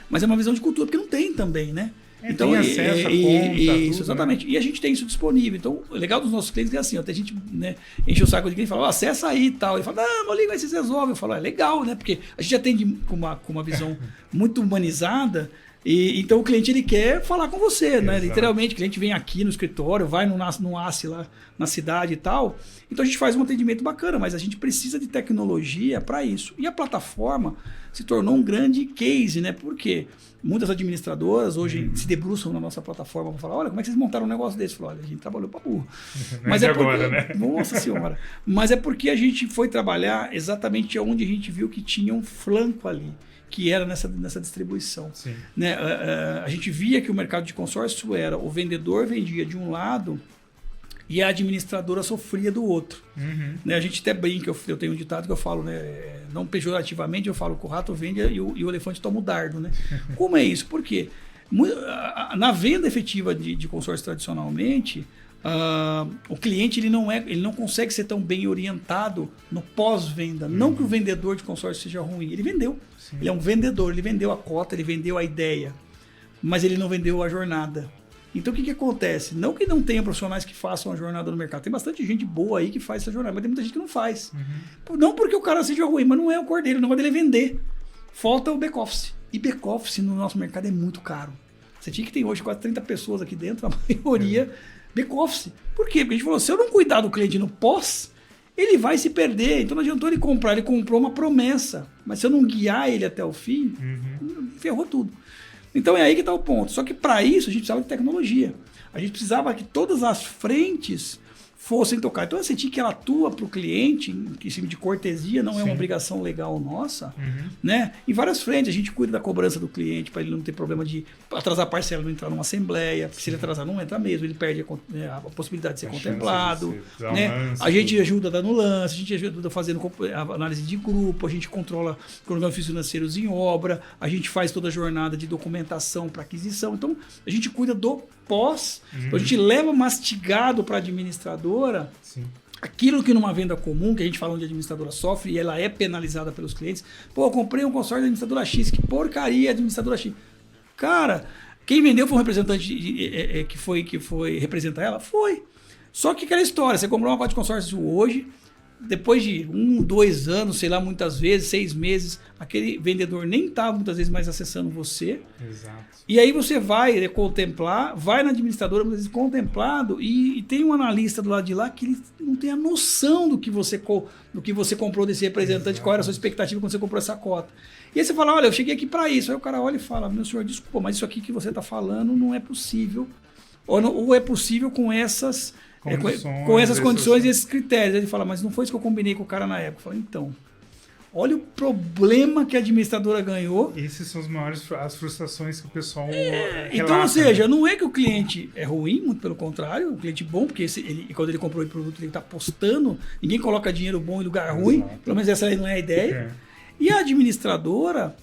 Speaker 2: Mas é uma visão de cultura, porque não tem também, né?
Speaker 1: Então, tem acesso a conta,
Speaker 2: isso,
Speaker 1: tudo,
Speaker 2: exatamente.
Speaker 1: Né?
Speaker 2: E a gente tem isso disponível. Então, o legal dos nossos clientes é assim, até a gente, né, enche o saco de quem fala, acessa aí e tal. Ele fala, não, liga aí, vocês resolvem. Eu falo, é legal, né? Porque a gente atende com uma visão muito humanizada. E então o cliente ele quer falar com você, né? Literalmente, o cliente vem aqui no escritório, vai no ACE lá na cidade e tal. Então a gente faz um atendimento bacana, mas a gente precisa de tecnologia para isso. E a plataforma se tornou um grande case, né? Por quê? Muitas administradoras hoje se debruçam na nossa plataforma para falar, olha, como é que vocês montaram um negócio desse? Falo, olha, a gente trabalhou para burro.
Speaker 1: Mas é porque, agora, né?
Speaker 2: Nossa senhora. Mas é porque a gente foi trabalhar exatamente onde a gente viu que tinha um flanco ali, que era nessa distribuição. Né? A gente via que o mercado de consórcio era o vendedor vendia de um lado e a administradora sofria do outro. Né? A gente até brinca, eu tenho um ditado que eu falo, né? Não pejorativamente, eu falo que o rato vende e o elefante toma o dardo. Né? Como é isso? Por quê? Na venda efetiva de consórcio tradicionalmente, o cliente ele não consegue ser tão bem orientado no pós-venda. Não que o vendedor de consórcio seja ruim, ele vendeu. Sim. Ele é um vendedor, ele vendeu a cota, ele vendeu a ideia, mas ele não vendeu a jornada. Então o que acontece? Não que não tenha profissionais que façam a jornada no mercado, tem bastante gente boa aí que faz essa jornada, mas tem muita gente que não faz. Não porque o cara seja ruim, mas não é o core dele, o negócio dele é vender. Falta o back-office. E back-office no nosso mercado é muito caro. Você tinha que ter hoje quase 30 pessoas aqui dentro, a maioria back-office. Por quê? Porque a gente falou, se eu não cuidar do cliente no pós, ele vai se perder. Então não adiantou ele comprar, ele comprou uma promessa. Mas se eu não guiar ele até o fim, ferrou tudo. Então é aí que está o ponto. Só que para isso a gente precisava de tecnologia. A gente precisava que todas as frentes fossem tocar. Então, a Cetic, que ela atua para o cliente, em cima de cortesia, não é uma obrigação legal nossa, né? Em várias frentes, a gente cuida da cobrança do cliente, para ele não ter problema de atrasar a parcela, não entrar numa assembleia. Se ele atrasar, não entra mesmo, ele perde a possibilidade de ser contemplado. Né? A gente ajuda dando lance, a gente ajuda fazendo análise de grupo, a gente controla cronogramas financeiros em obra, a gente faz toda a jornada de documentação para aquisição. Então, a gente cuida do pós, então a gente leva mastigado para a administradora aquilo que numa venda comum, que a gente fala onde a administradora sofre e ela é penalizada pelos clientes. Pô, eu comprei um consórcio da administradora X, que porcaria a administradora X. Cara, quem vendeu foi um representante que foi representar ela? Foi. Só que aquela história, você comprou uma cota de consórcio hoje, depois de 1, 2 anos, sei lá, muitas vezes, 6 meses, aquele vendedor nem estava muitas vezes mais acessando você.
Speaker 1: Exato.
Speaker 2: E aí você vai contemplar, vai na administradora, muitas vezes contemplado, e tem um analista do lado de lá que ele não tem a noção do que você comprou desse representante, Exato. Qual era a sua expectativa quando você comprou essa cota. E aí você fala, olha, eu cheguei aqui para isso. Aí o cara olha e fala, meu senhor, desculpa, mas isso aqui que você está falando não é possível. Ou é possível com essas condições e esses critérios. Ele fala, mas não foi isso que eu combinei com o cara na época. Eu falo, então, olha o problema que a administradora ganhou.
Speaker 1: Esses são as frustrações que o pessoal relata.
Speaker 2: Então, ou seja, não é que o cliente é ruim, muito pelo contrário, o cliente bom, porque quando ele comprou o produto, ele está apostando, ninguém coloca dinheiro bom em lugar ruim, pelo menos essa aí não é a ideia. E a administradora,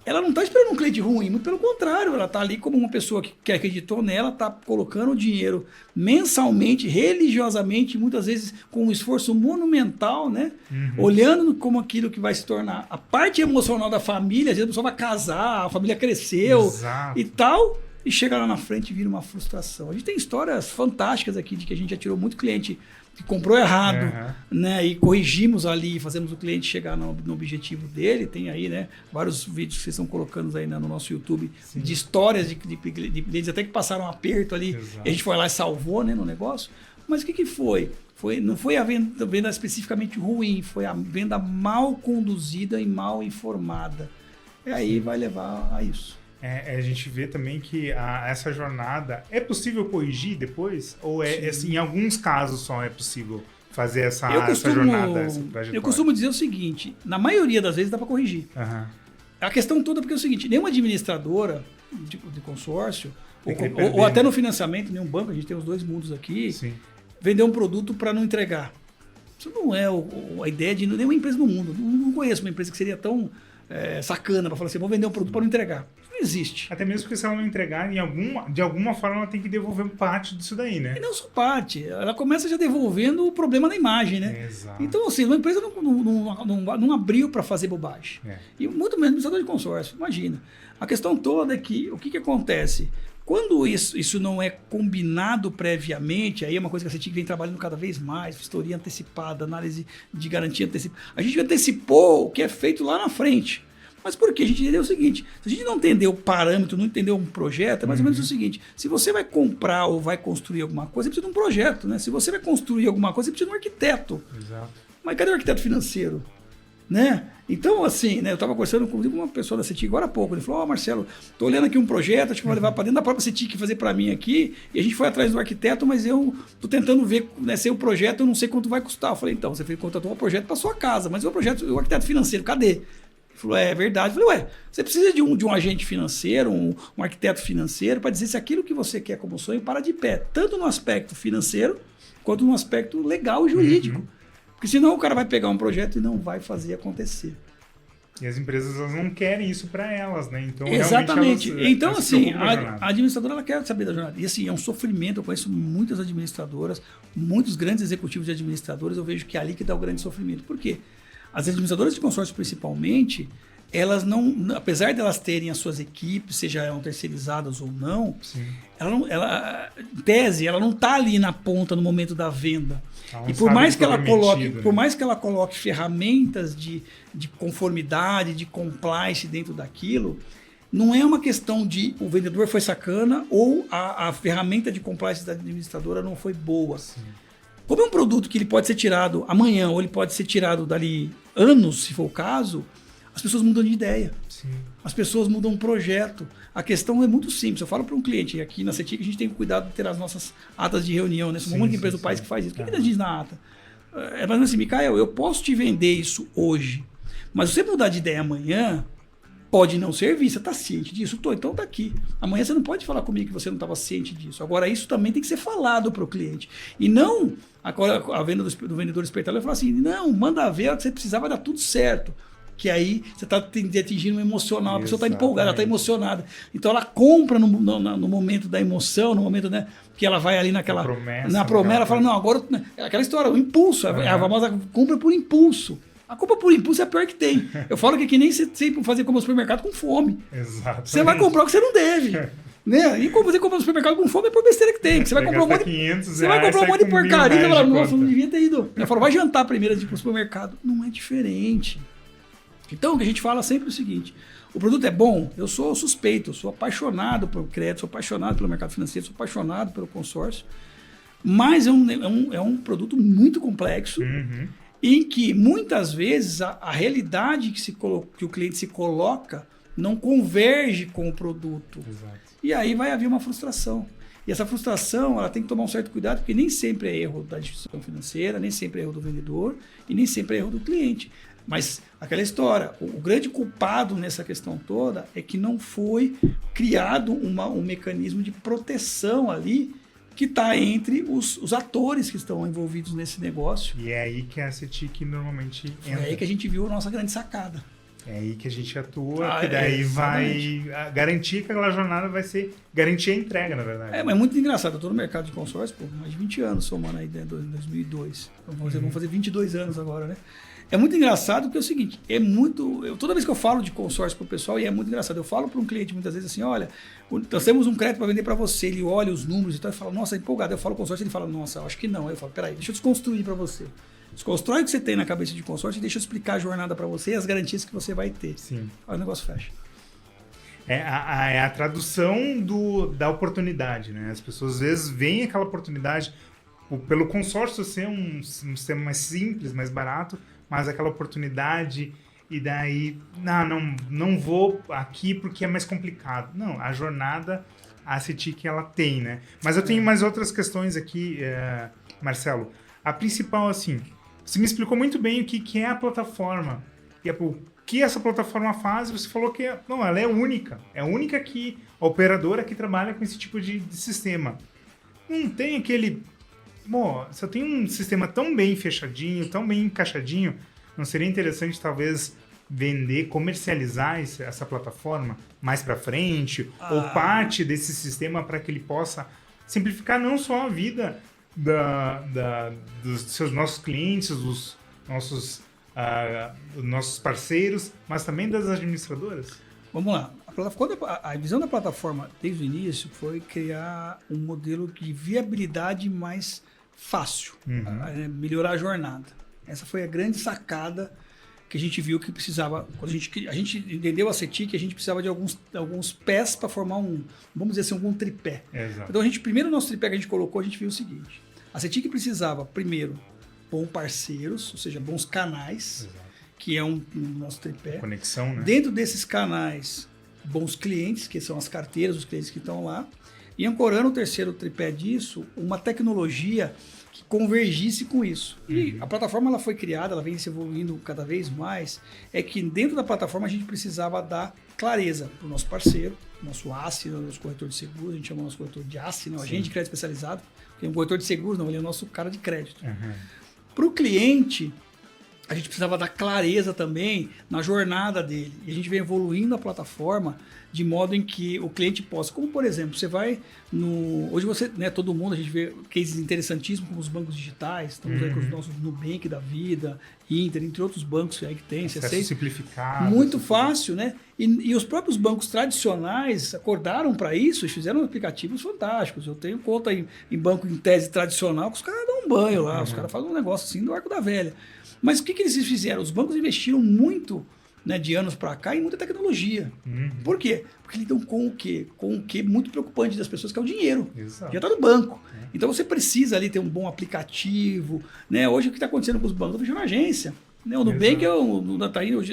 Speaker 2: ela não está esperando um cliente ruim, muito pelo contrário, ela está ali como uma pessoa que acreditou nela, está colocando o dinheiro mensalmente, religiosamente, muitas vezes com um esforço monumental, né? Olhando como aquilo que vai se tornar a parte emocional da família, às vezes a pessoa vai casar, a família cresceu
Speaker 1: Exato.
Speaker 2: E tal, e chega lá na frente e vira uma frustração. A gente tem histórias fantásticas aqui de que a gente já tirou muito cliente que comprou errado, né? E corrigimos ali, fazemos o cliente chegar no objetivo dele. Tem aí, né, vários vídeos que vocês estão colocando aí no nosso YouTube de histórias de clientes até que passaram um aperto ali. Exato. E a gente foi lá e salvou, né, no negócio. Mas o que foi? Não foi a venda especificamente ruim, foi a venda mal conduzida e mal informada. E aí vai levar a isso.
Speaker 1: A gente vê também que essa jornada é possível corrigir depois? Ou assim, em alguns casos só é possível fazer essa jornada, essa trajetória?
Speaker 2: Eu costumo dizer o seguinte, na maioria das vezes dá para corrigir. A questão toda porque é o seguinte, nenhuma administradora de consórcio, ou até no financiamento, nenhum banco, a gente tem os dois mundos aqui, vender um produto para não entregar. Isso não é a ideia de nenhuma empresa no mundo. Não conheço uma empresa que seria tão sacana para falar assim, vou vender um produto para não entregar. Isso não existe.
Speaker 1: Até mesmo porque se ela não entregar, de alguma forma ela tem que devolver parte disso daí, né?
Speaker 2: E não só parte, ela começa já devolvendo o problema na imagem, né?
Speaker 1: Exato.
Speaker 2: Então, assim, uma empresa não abriu para fazer bobagem. E muito menos administrador de consórcio, imagina. A questão toda é que, o que acontece? Quando isso não é combinado previamente, aí é uma coisa que a CETIC vem trabalhando cada vez mais, vistoria antecipada, análise de garantia antecipada. A gente antecipou o que é feito lá na frente. Mas por quê? A gente entendeu o seguinte, se a gente não entender o parâmetro, não entender um projeto, é mais ou menos o seguinte, se você vai comprar ou vai construir alguma coisa, você precisa de um projeto, né? Se você vai construir alguma coisa, você precisa de um arquiteto.
Speaker 1: Exato.
Speaker 2: Mas cadê o arquiteto financeiro? Né? Então, assim, né, eu estava conversando com uma pessoa da CETIC agora há pouco. Ele falou: Marcelo, estou olhando aqui um projeto, acho que vai levar para dentro da própria CETIC fazer para mim aqui. E a gente foi atrás do arquiteto, mas eu estou tentando ver, né, se o projeto, eu não sei quanto vai custar. Eu falei: então, você contratou um projeto para sua casa, mas o projeto, o arquiteto financeiro, cadê? Ele falou: é verdade. Eu falei: ué, você precisa de um agente financeiro, um arquiteto financeiro, para dizer se aquilo que você quer como sonho para de pé, tanto no aspecto financeiro, quanto no aspecto legal e jurídico. Porque senão o cara vai pegar um projeto e não vai fazer acontecer.
Speaker 1: E as empresas elas não querem isso para elas, né? Então,
Speaker 2: exatamente. Então,
Speaker 1: elas
Speaker 2: assim, a administradora ela quer saber da jornada. E assim, é um sofrimento. Eu conheço muitas administradoras, muitos grandes executivos de administradoras. Eu vejo que é ali que dá o grande sofrimento. Por quê? As administradoras de consórcio, principalmente, elas não, apesar de elas terem as suas equipes, seja elas terceirizadas ou não, em tese, ela não está ali na ponta no momento da venda. E por mais que ela coloque, por mais que ela coloque ferramentas de conformidade, de compliance dentro daquilo, não é uma questão de o vendedor foi sacana ou a ferramenta de compliance da administradora não foi boa. Sim. Como é um produto que ele pode ser tirado amanhã ou ele pode ser tirado dali anos, se for o caso, as pessoas mudam de ideia. Sim. As pessoas mudam um projeto. A questão é muito simples. Eu falo para um cliente, aqui na CETIC a gente tem cuidado de ter as nossas atas de reunião, né? Somos uma única empresa do país que faz isso. O que a gente diz na ata? É mais assim: Micael, eu posso te vender isso hoje, mas se você mudar de ideia amanhã, pode não servir. Você está ciente disso? Tô, então está aqui. Amanhã você não pode falar comigo que você não estava ciente disso. Agora, isso também tem que ser falado para o cliente. E não a venda do vendedor espertalhão falar assim: não, manda ver, o que você precisar vai dar tudo certo. Que aí você está atingindo um emocional, a pessoa está empolgada, ela está emocionada. Então ela compra no momento da emoção, no momento, né, que ela vai ali na promessa, ela fala: não, agora, aquela história, o impulso, a famosa compra por impulso. A compra por impulso é a pior que tem. Eu falo que é que nem você sempre fazer compra no supermercado com fome.
Speaker 1: Exato.
Speaker 2: Você vai comprar o que você não deve. Né? E como você compra no supermercado com fome é por besteira que tem. Você vai comprar um monte de porcaria e fala: nossa, não devia ter ido. Eu falo: vai jantar primeiro de ir pro supermercado. Não é diferente. Então, o que a gente fala sempre é o seguinte: o produto é bom, eu sou suspeito, eu sou apaixonado por crédito, sou apaixonado pelo mercado financeiro, sou apaixonado pelo consórcio, mas é um produto muito complexo, em que muitas vezes a realidade que o cliente se coloca não converge com o produto. Exato. E aí vai haver uma frustração. E essa frustração ela tem que tomar um certo cuidado, porque nem sempre é erro da instituição financeira, nem sempre é erro do vendedor e nem sempre é erro do cliente. Mas aquela história, o grande culpado nessa questão toda é que não foi criado um mecanismo de proteção ali que está entre os atores que estão envolvidos nesse negócio.
Speaker 1: E é aí que a CETIC normalmente entra.
Speaker 2: É aí que a gente viu a nossa grande sacada.
Speaker 1: É aí que a gente atua, que daí vai garantir que aquela jornada vai ser garantir a entrega, na verdade.
Speaker 2: É, mas é muito engraçado. Eu estou no mercado de consórcio por mais de 20 anos, somando aí desde 2002. Vamos fazer 22 anos agora, né? É muito engraçado porque é o seguinte, toda vez que eu falo de consórcio para o pessoal, e é muito engraçado, eu falo para um cliente muitas vezes assim: olha, nós temos um crédito para vender para você, ele olha os números e tal, e fala: nossa, é empolgado. Eu falo consórcio, ele fala: nossa, eu acho que não. Eu falo: peraí, deixa eu desconstruir para você. Desconstrói o que você tem na cabeça de consórcio e deixa eu explicar a jornada para você e as garantias que você vai ter.
Speaker 1: Sim.
Speaker 2: Aí o negócio fecha.
Speaker 1: É a tradução da oportunidade, né? As pessoas às vezes veem aquela oportunidade pelo consórcio ser um sistema mais simples, mais barato, mas aquela oportunidade e daí, não vou aqui porque é mais complicado. Não, a jornada, a CETIC, ela tem, né? Mas eu tenho mais outras questões aqui, Marcelo. A principal, assim, você me explicou muito bem o que é a plataforma. E o que essa plataforma faz, você falou que ela é única. É a única a operadora que trabalha com esse tipo de sistema. Não tem aquele... Bom, se eu tenho um sistema tão bem fechadinho, tão bem encaixadinho, não seria interessante talvez vender, comercializar essa plataforma mais para frente, ou parte desse sistema para que ele possa simplificar não só a vida dos nossos clientes, dos nossos parceiros, mas também das administradoras?
Speaker 2: Vamos lá. A visão da plataforma desde o início foi criar um modelo de viabilidade mais fácil, melhorar a jornada. Essa foi a grande sacada que a gente viu que precisava. Quando a gente entendeu a CETIC, a gente precisava de alguns pés para formar vamos dizer assim, algum tripé.
Speaker 1: Exato.
Speaker 2: Então, primeiro o nosso tripé que a gente colocou, a gente viu o seguinte: a CETIC precisava, primeiro, bons parceiros, ou seja, bons canais,
Speaker 1: Exato.
Speaker 2: que é um nosso tripé.
Speaker 1: Conexão, né?
Speaker 2: Dentro desses canais, bons clientes, que são as carteiras, os clientes que estão lá. E ancorando o terceiro tripé disso, uma tecnologia que convergisse com isso. E a plataforma ela foi criada, ela vem se evoluindo cada vez mais, é que dentro da plataforma a gente precisava dar clareza para o nosso parceiro, nosso ACE, nosso corretor de seguros, a gente chama o nosso corretor de ACE, não, agente de crédito especializado, porque um corretor de seguros não, ele é o nosso cara de crédito. Para o cliente, a gente precisava dar clareza também na jornada dele. E a gente vem evoluindo a plataforma de modo em que o cliente possa, como por exemplo, você vai hoje você, né, todo mundo, a gente vê cases interessantíssimos como os bancos digitais, estamos aí com os nossos Nubank da vida, Inter, entre outros bancos aí que tem,
Speaker 1: acesso simplificado.
Speaker 2: Muito fácil, né? E os próprios bancos tradicionais acordaram para isso e fizeram aplicativos fantásticos. Eu tenho conta em banco em tese tradicional que os caras dão um banho lá, os caras fazem um negócio assim do arco da velha. Mas o que eles fizeram? Os bancos investiram muito, né, de anos para cá em muita tecnologia. Por quê? Porque eles lidam com o quê? Com o que muito preocupante das pessoas, que é o dinheiro.
Speaker 1: Exato.
Speaker 2: Já está no banco. Então você precisa ali ter um bom aplicativo. Né? Hoje o que está acontecendo com os bancos? Estão fechando agência. Né? O Nubank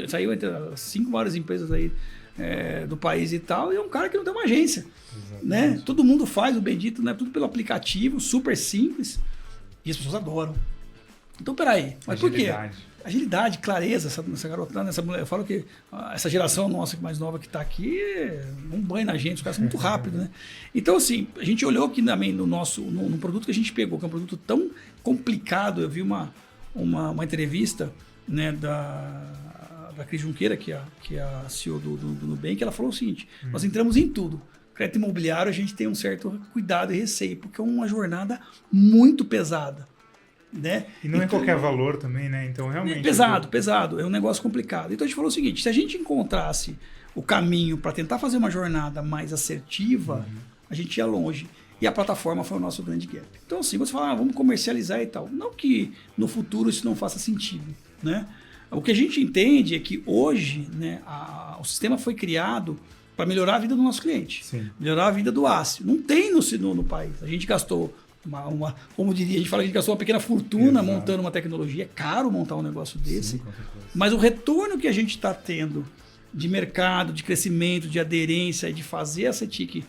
Speaker 2: saiu entre as 5 maiores empresas aí, do país e tal, e é um cara que não tem uma agência. Né? Todo mundo faz o bendito, né? Tudo pelo aplicativo, super simples, e as pessoas adoram. Então, peraí, mas
Speaker 1: Agilidade.
Speaker 2: por quê? Agilidade, clareza, essa garotada, essa mulher. Eu falo que essa geração nossa mais nova que está aqui, um banho na gente, os caras são muito rápidos, né? Então, assim, a gente olhou aqui também no produto que a gente pegou, que é um produto tão complicado. Eu vi uma entrevista, né, da Cris Junqueira, que é a CEO do Nubank, ela falou o seguinte: nós entramos em tudo. Crédito imobiliário, a gente tem um certo cuidado e receio, porque é uma jornada muito pesada. Né?
Speaker 1: E não é qualquer valor também, né? Então, realmente...
Speaker 2: Pesado. É um negócio complicado. Então, a gente falou o seguinte: se a gente encontrasse o caminho para tentar fazer uma jornada mais assertiva, a gente ia longe. E a plataforma foi o nosso grande gap. Então, assim, você fala, vamos comercializar e tal. Não que no futuro isso não faça sentido, né? O que a gente entende é que hoje, né, o sistema foi criado para melhorar a vida do nosso cliente.
Speaker 1: Sim.
Speaker 2: Melhorar a vida do ACE. Não tem no país. A gente gastou... como diria, a gente fala que a gente gastou uma pequena fortuna montando uma tecnologia. É caro montar um negócio desse. Sim, mas o retorno que a gente está tendo de mercado, de crescimento, de aderência e de fazer a CETIC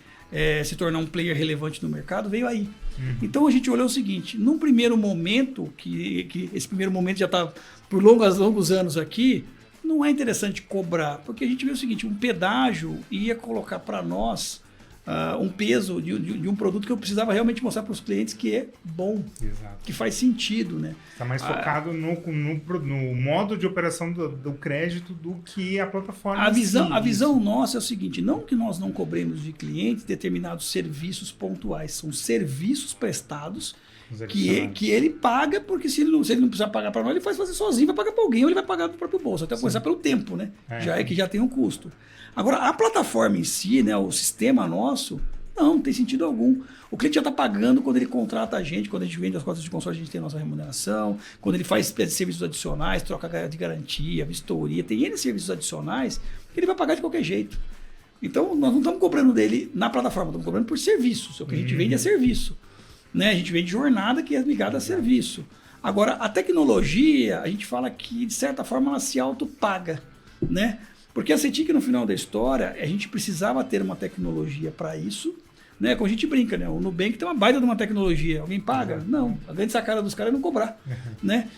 Speaker 2: se tornar um player relevante no mercado veio aí. Então a gente olhou o seguinte: num primeiro momento, que esse primeiro momento já está por longos anos aqui, não é interessante cobrar, porque a gente viu o seguinte: um pedágio ia colocar para nós um peso de um produto que eu precisava realmente mostrar para os clientes que é bom,
Speaker 1: Exato.
Speaker 2: Que faz sentido, né?
Speaker 1: Está mais focado no modo de operação do crédito do que a plataforma.
Speaker 2: A visão nossa é o seguinte: não que nós não cobremos de clientes determinados serviços pontuais, são serviços prestados que ele paga, porque se ele não precisar pagar para nós, ele faz fazer sozinho, vai pagar para alguém ou ele vai pagar do próprio bolso, até começar pelo tempo, né? Já tem um custo. Agora, a plataforma em si, né, o sistema nosso, não tem sentido algum. O cliente já está pagando quando ele contrata a gente, quando a gente vende as cotas de consórcio, a gente tem a nossa remuneração, quando ele faz serviços adicionais, troca de garantia, vistoria, tem N serviços adicionais que ele vai pagar de qualquer jeito. Então, nós não estamos cobrando dele na plataforma, estamos cobrando por serviços. O que a gente vende é serviço. Né? A gente vende jornada que é ligada a serviço. Agora, a tecnologia, a gente fala que, de certa forma, ela se autopaga, né? Porque a CETIC, no final da história, a gente precisava ter uma tecnologia para isso, né? Como a gente brinca, né? O Nubank tem uma baita de uma tecnologia. Alguém paga? Não. A grande sacada dos caras é não cobrar, né?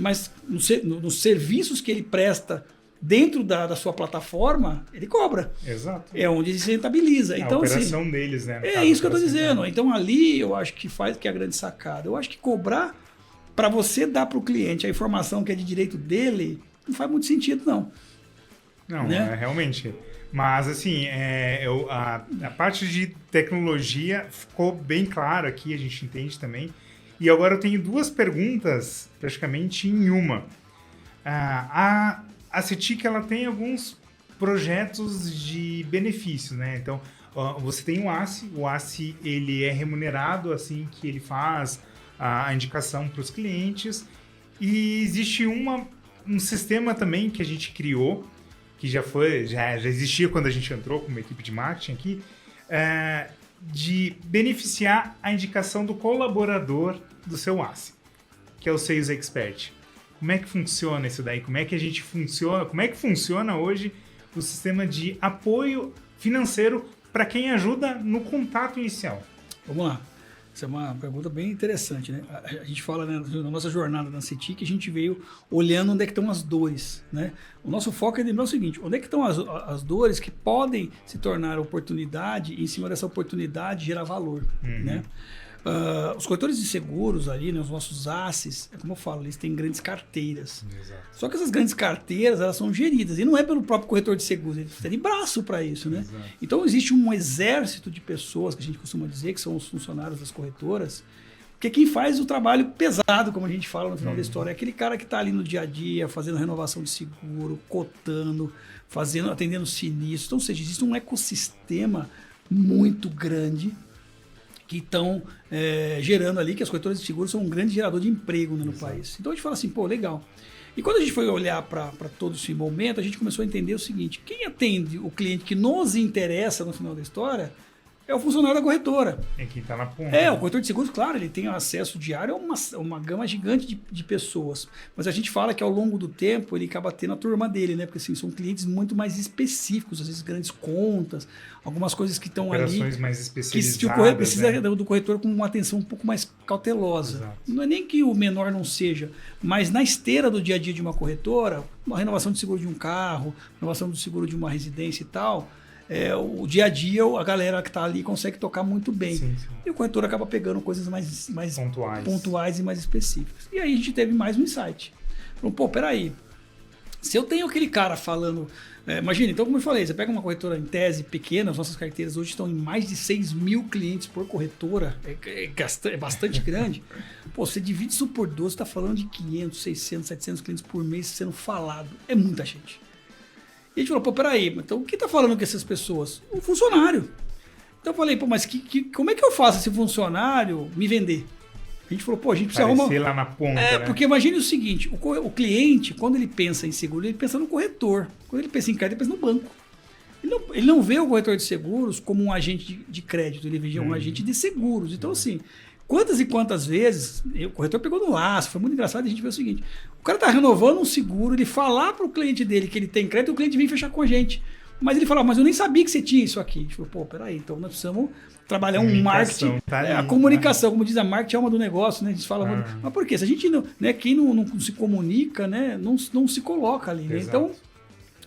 Speaker 2: Mas nos serviços que ele presta dentro da sua plataforma, ele cobra.
Speaker 1: Exato.
Speaker 2: É onde ele se rentabiliza. Então,
Speaker 1: a operação assim, deles, né?
Speaker 2: É isso que eu estou dizendo. Então, ali, eu acho que é a grande sacada. Eu acho que cobrar para você dar para o cliente a informação que é de direito dele, não faz muito sentido, não.
Speaker 1: Não,
Speaker 2: né?
Speaker 1: Realmente. Mas, assim, a parte de tecnologia ficou bem clara aqui, a gente entende também. E agora eu tenho duas perguntas, praticamente em uma. A CETIC, ela tem alguns projetos de benefícios, né? Então, você tem o ACE, ele é remunerado assim que ele faz a indicação para os clientes. E existe um sistema também que a gente criou, que já existia quando a gente entrou como equipe de marketing aqui, de beneficiar a indicação do colaborador do seu ACE, que é o Sales Expert. Como é que funciona isso daí? Como é que funciona hoje o sistema de apoio financeiro para quem ajuda no contato inicial?
Speaker 2: Vamos lá. Essa é uma pergunta bem interessante, né? A gente fala, né, na nossa jornada na CETIC, a gente veio olhando onde é que estão as dores, né? O nosso foco é lembrar o seguinte, onde é que estão as dores que podem se tornar oportunidade e em cima dessa oportunidade gerar valor, né? Os corretores de seguros ali, né, os nossos ACEs, como eu falo, eles têm grandes carteiras.
Speaker 1: Exato.
Speaker 2: Só que essas grandes carteiras, elas são geridas. E não é pelo próprio corretor de seguros, ele precisa de braço para isso, né?
Speaker 1: Exato.
Speaker 2: Então existe um exército de pessoas, que a gente costuma dizer, que são os funcionários das corretoras, porque quem faz o trabalho pesado, como a gente fala no final da história, é aquele cara que está ali no dia a dia, fazendo renovação de seguro, cotando, atendendo sinistro. Então, ou seja, existe um ecossistema muito grande que estão gerando ali, que as corretoras de seguros são um grande gerador de emprego, né, no país. Então a gente fala assim, pô, legal. E quando a gente foi olhar para todo esse momento, a gente começou a entender o seguinte, quem atende o cliente que nos interessa no final da história é o funcionário da corretora.
Speaker 1: É quem está na ponta.
Speaker 2: O corretor de seguros, claro, ele tem acesso diário a uma gama gigante de pessoas. Mas a gente fala que ao longo do tempo ele acaba tendo a turma dele, né? Porque assim, são clientes muito mais específicos, às vezes grandes contas, algumas coisas que estão ali.
Speaker 1: Operações mais especializadas.
Speaker 2: Que o corretor precisa do corretor com uma atenção um pouco mais cautelosa.
Speaker 1: Exato.
Speaker 2: Não é nem que o menor não seja, mas na esteira do dia a dia de uma corretora, uma renovação de seguro de um carro, renovação do seguro de uma residência e tal. O dia a dia, a galera que está ali consegue tocar muito bem.
Speaker 1: Sim.
Speaker 2: E o corretor acaba pegando coisas mais pontuais e mais específicas. E aí a gente teve mais um insight. Falou, pô, peraí. Se eu tenho aquele cara falando... imagina, então como eu falei, você pega uma corretora em tese pequena, as nossas carteiras hoje estão em mais de 6 mil clientes por corretora. É bastante grande. Pô, você divide isso por 12, você está falando de 500, 600, 700 clientes por mês sendo falado. É muita gente. E a gente falou, pô, peraí, então quem tá falando com essas pessoas? O funcionário. Então eu falei, pô, mas como é que eu faço esse funcionário me vender? A gente falou, pô, a gente precisa arrumar...
Speaker 1: lá na ponta, né?
Speaker 2: Porque imagine o seguinte, o cliente, quando ele pensa em seguro, ele pensa no corretor. Quando ele pensa em crédito, ele pensa no banco. Ele não vê o corretor de seguros como um agente de crédito, ele vê um agente de seguros. Então, assim, quantas e quantas vezes o corretor pegou no laço, foi muito engraçado, a gente vê o seguinte, o cara está renovando um seguro, ele falar para o cliente dele que ele tem crédito, o cliente vem fechar com a gente. Mas ele fala, mas eu nem sabia que você tinha isso aqui. A gente falou, pô, peraí, então nós precisamos trabalhar um marketing, a comunicação, como diz a marketing, é alma do negócio, né? A gente fala, mas por quê? Se a gente não, né, quem não se comunica, né, não se coloca ali, né? Então,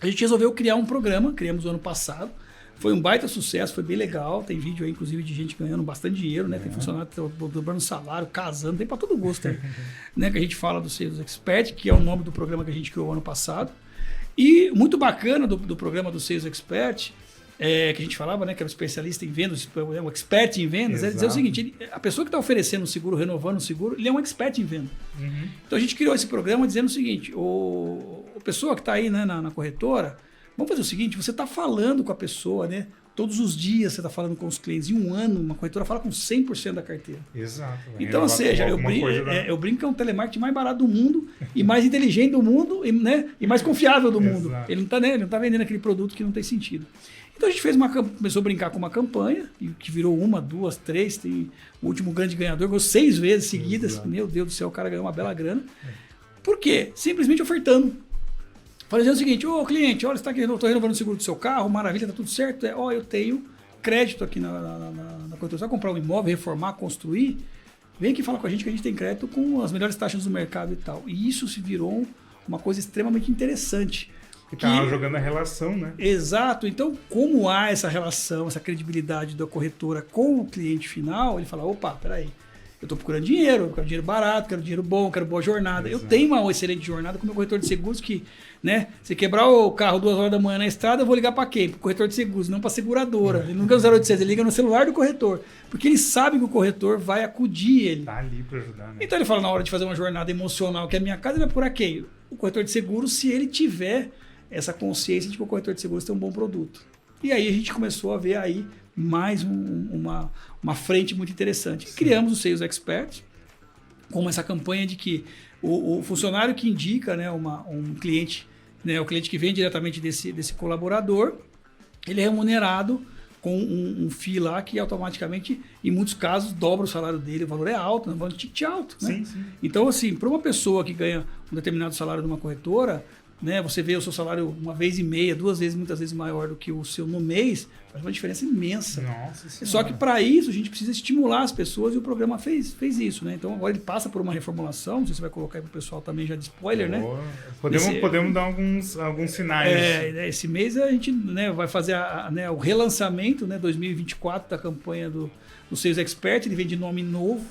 Speaker 2: a gente resolveu criar um programa, criamos no ano passado, foi um baita sucesso, foi bem legal, tem vídeo aí, inclusive, de gente ganhando bastante dinheiro, né? Tem funcionário dobrando salário, casando, tem para todo gosto, né? Que a gente fala do Sales Expert, que é o nome do programa que a gente criou ano passado. E muito bacana do programa do Sales Expert, que a gente falava, né? Que era um especialista em vendas, um expert em vendas, é dizer o seguinte, a pessoa que está oferecendo um seguro, renovando um seguro, ele é um expert em venda. Então a gente criou esse programa dizendo o seguinte, a pessoa que está aí, né, na corretora, vamos fazer o seguinte, você está falando com a pessoa, né? Todos os dias você está falando com os clientes. Em um ano, uma corretora fala com 100% da carteira.
Speaker 1: Exato.
Speaker 2: Então, ou seja, eu brinco que é um telemarketing mais barato do mundo e mais inteligente do mundo, né? E mais confiável do mundo. Ele não tá vendendo aquele produto que não tem sentido. Então a gente começou a brincar com uma campanha, que virou 1, 2, 3. Tem o último grande ganhador, ganhou 6 vezes seguidas. Exato. Meu Deus do céu, o cara ganhou uma bela grana. Por quê? Simplesmente ofertando. Fazendo o seguinte, ô cliente, olha, você está aqui, estou renovando o seguro do seu carro, maravilha, está tudo certo. Eu tenho crédito aqui na corretora. Você vai comprar um imóvel, reformar, construir? Vem aqui falar com a gente que a gente tem crédito com as melhores taxas do mercado e tal. E isso se virou uma coisa extremamente interessante.
Speaker 1: Que estava jogando a relação, né?
Speaker 2: Exato. Então, como há essa relação, essa credibilidade da corretora com o cliente final, ele fala, opa, peraí. Eu estou procurando dinheiro, eu quero dinheiro barato, quero dinheiro bom, quero boa jornada. Exato. Eu tenho uma excelente jornada com o meu corretor de seguros que, né, se quebrar o carro 2 horas da manhã na estrada, eu vou ligar para quem? Para o corretor de seguros, não para a seguradora. Ele não liga no 0800, ele liga no celular do corretor. Porque ele sabe que o corretor vai acudir ele.
Speaker 1: Tá ali para ajudar, né?
Speaker 2: Então ele fala, na hora de fazer uma jornada emocional, que é a minha casa, ele vai procurar quem? O corretor de seguros, se ele tiver essa consciência de que o corretor de seguros tem um bom produto. E aí a gente começou a ver aí mais uma frente muito interessante. Sim. Criamos o Sales Expert, com essa campanha de que o funcionário que indica, né, um cliente, né, o cliente que vem diretamente desse colaborador, ele é remunerado com um FII lá que automaticamente, em muitos casos, dobra o salário dele, o valor é alto, um valor de ticket alto. Né?
Speaker 1: Sim, sim.
Speaker 2: Então, assim, para uma pessoa que ganha um determinado salário de uma corretora, né, você vê o seu salário 1,5 vezes, 2 vezes, muitas vezes maior do que o seu no mês, faz uma diferença imensa.
Speaker 1: Nossa Senhora.
Speaker 2: Só que para isso a gente precisa estimular as pessoas e o programa fez isso, né? Então agora ele passa por uma reformulação, não sei se você vai colocar aí para o pessoal também já de spoiler, né?
Speaker 1: Podemos dar alguns sinais.
Speaker 2: Esse mês a gente, né, vai fazer o relançamento, né, 2024 da campanha do Sales Expert, ele vem de nome novo,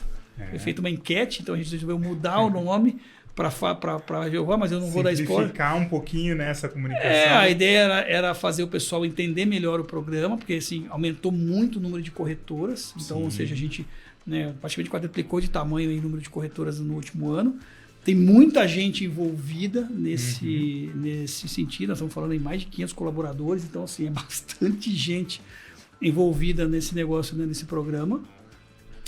Speaker 2: foi feita uma enquete, então a gente resolveu mudar o nome para Jeová, mas eu não vou dar spoiler.
Speaker 1: Simplificar um pouquinho nessa comunicação.
Speaker 2: A ideia era fazer o pessoal entender melhor o programa, porque assim, aumentou muito o número de corretoras. Então, Sim. Ou seja, a gente, né, praticamente quadruplicou de tamanho aí, o número de corretoras no último ano. Tem muita gente envolvida nesse sentido. Nós estamos falando em mais de 500 colaboradores, então assim, é bastante gente envolvida nesse negócio, né, nesse programa.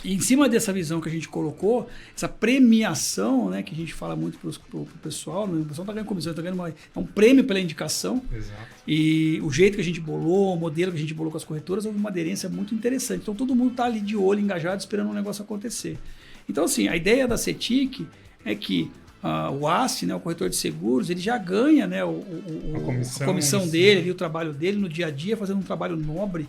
Speaker 2: E em cima dessa visão que a gente colocou, essa premiação, né, que a gente fala muito para o pessoal, né, o pessoal está ganhando comissão, tá ganhando é um prêmio pela indicação.
Speaker 1: Exato.
Speaker 2: E o jeito que a gente bolou, o modelo que a gente bolou com as corretoras, houve uma aderência muito interessante. Então todo mundo está ali de olho, engajado, esperando o negócio acontecer. Então assim, a ideia da CETIC é que o ACE, né, o corretor de seguros, ele já ganha, né, a comissão dele, ali, o trabalho dele no dia a dia, fazendo um trabalho nobre,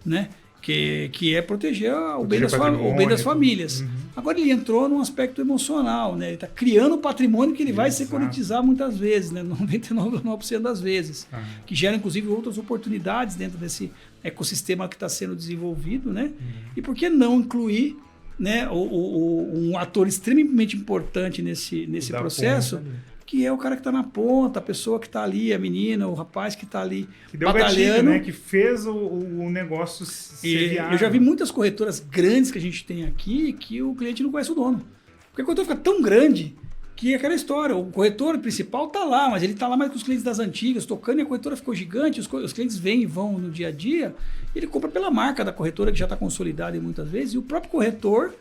Speaker 2: né? Que é proteger o bem das famílias. Uhum. Agora ele entrou num aspecto emocional, né? Ele está criando um patrimônio que ele vai securitizar muitas vezes, né? 99% das vezes. Uhum. Que gera, inclusive, outras oportunidades dentro desse ecossistema que está sendo desenvolvido, né? Uhum. E por que não incluir, né, um ator extremamente importante nesse processo, que é o cara que está na ponta, a pessoa que está ali, a menina, o rapaz que está ali
Speaker 1: que deu batalhando, gatilho, né? Que fez o negócio ser viável.
Speaker 2: Eu já vi muitas corretoras grandes que a gente tem aqui que o cliente não conhece o dono. Porque a corretora fica tão grande que é aquela história. O corretor principal está lá, mas ele está lá mais com os clientes das antigas, tocando, e a corretora ficou gigante, os clientes vêm e vão no dia a dia, e ele compra pela marca da corretora, que já está consolidada muitas vezes, e o próprio corretor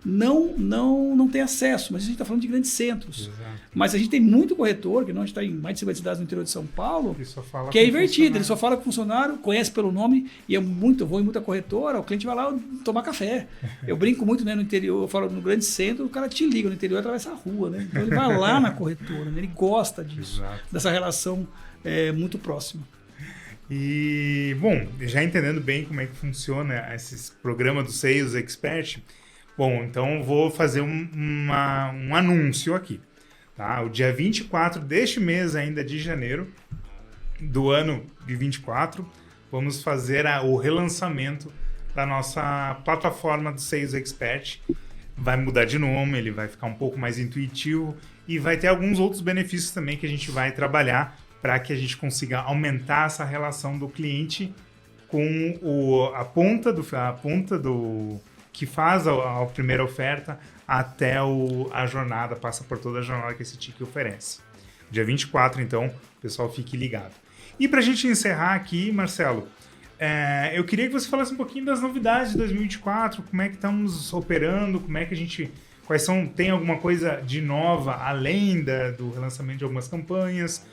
Speaker 2: não tem acesso, mas a gente está falando de grandes centros.
Speaker 1: Exato.
Speaker 2: Mas a gente tem muito corretor, que não está em mais de 50 cidades no interior de São Paulo, que é invertido, ele só fala com o funcionário, conhece pelo nome, e eu vou em muita corretora, o cliente vai lá tomar café. Eu brinco muito, né, no interior, eu falo no grande centro, o cara te liga, no interior atravessa a rua, né? Então ele vai lá na corretora, né? Ele gosta disso, dessa relação muito próxima.
Speaker 1: E, bom, já entendendo bem como é que funciona esse programa do Sales Expert, bom, então vou fazer um anúncio aqui. Tá? O dia 24 deste mês ainda de janeiro do ano de 24, vamos fazer o relançamento da nossa plataforma do Sales Expert. Vai mudar de nome, ele vai ficar um pouco mais intuitivo e vai ter alguns outros benefícios também que a gente vai trabalhar para que a gente consiga aumentar essa relação do cliente com a ponta do que faz a primeira oferta até a jornada, passa por toda a jornada que esse ticket oferece. Dia 24, então, o pessoal fique ligado. E para a gente encerrar aqui, Marcelo, eu queria que você falasse um pouquinho das novidades de 2024, como é que estamos operando, como é que a gente... tem alguma coisa de nova além do relançamento de algumas campanhas?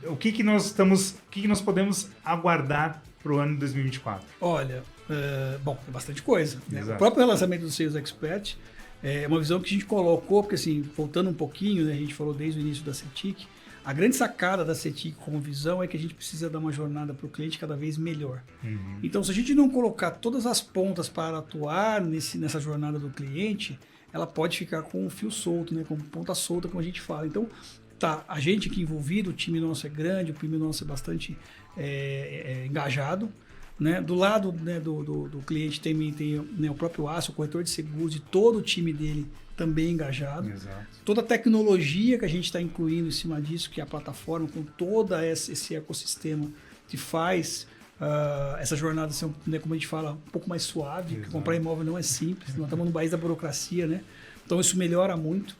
Speaker 1: O que nós podemos aguardar para o ano de 2024?
Speaker 2: Olha, é bastante coisa. Né? O próprio relançamento do Sales Expert é uma visão que a gente colocou, porque assim, voltando um pouquinho, né, a gente falou desde o início da CETIC, a grande sacada da CETIC como visão é que a gente precisa dar uma jornada para o cliente cada vez melhor. Uhum. Então, se a gente não colocar todas as pontas para atuar nessa jornada do cliente, ela pode ficar com o fio solto, né, com ponta solta, como a gente fala. Então, a gente aqui envolvido, o time nosso é grande, o time nosso é bastante engajado. né? Do lado, né, do cliente tem né, o próprio Aço, o corretor de seguros, e todo o time dele também engajado.
Speaker 1: Exato.
Speaker 2: Toda a tecnologia que a gente está incluindo em cima disso, que é a plataforma, com todo esse ecossistema que faz essa jornada ser, né, como a gente fala, um pouco mais suave, porque comprar imóvel não é simples, nós estamos no país da burocracia, né? Então isso melhora muito.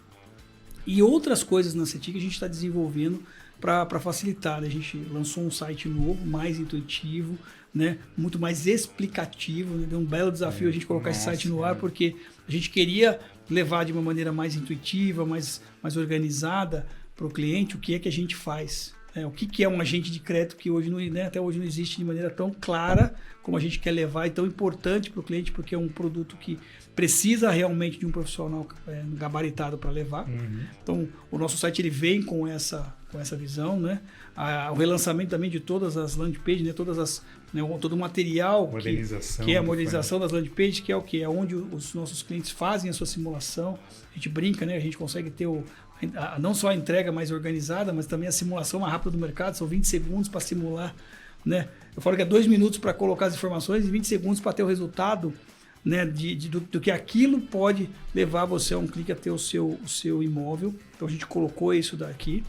Speaker 2: E outras coisas na CETIC a gente está desenvolvendo para facilitar, né? A gente lançou um site novo, mais intuitivo, né? Muito mais explicativo, né? Deu um belo desafio a gente colocar esse site no ar, porque a gente queria levar de uma maneira mais intuitiva, mais organizada para o cliente o que é que a gente faz. O que é um agente de crédito que hoje não, né, até hoje não existe de maneira tão clara como a gente quer levar e tão importante para o cliente, porque é um produto que precisa realmente de um profissional gabaritado para levar. Então, o nosso site ele vem com essa visão, né? O relançamento também de todas as landing pages, né? Todo o material que é a modernização das landing pages, que é o que? É onde os nossos clientes fazem a sua simulação. A gente brinca, né? A gente consegue ter não só a entrega mais organizada, mas também a simulação mais rápida do mercado. São 20 segundos para simular, né? Eu falo que é 2 minutos para colocar as informações e 20 segundos para ter o resultado, né, do que aquilo pode levar você a um clique a ter o seu imóvel. Então a gente colocou isso daqui.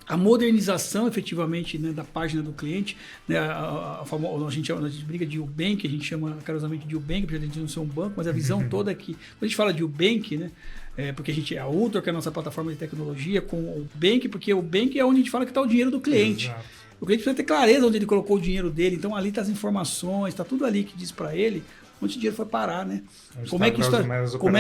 Speaker 2: A modernização, efetivamente, né, da página do cliente, né, a gente briga de Ubank, a gente chama carinhosamente de Ubank, porque a gente não é um banco, mas a visão toda é que, quando a gente fala de Ubank, né, porque a gente é a Ultra, que é a nossa plataforma de tecnologia, com o Bank, porque o Bank é onde a gente fala que está o dinheiro do cliente.
Speaker 1: Exato.
Speaker 2: O cliente precisa ter clareza onde ele colocou o dinheiro dele, então ali está as informações, está tudo ali que diz para ele onde o dinheiro foi parar, né? Como é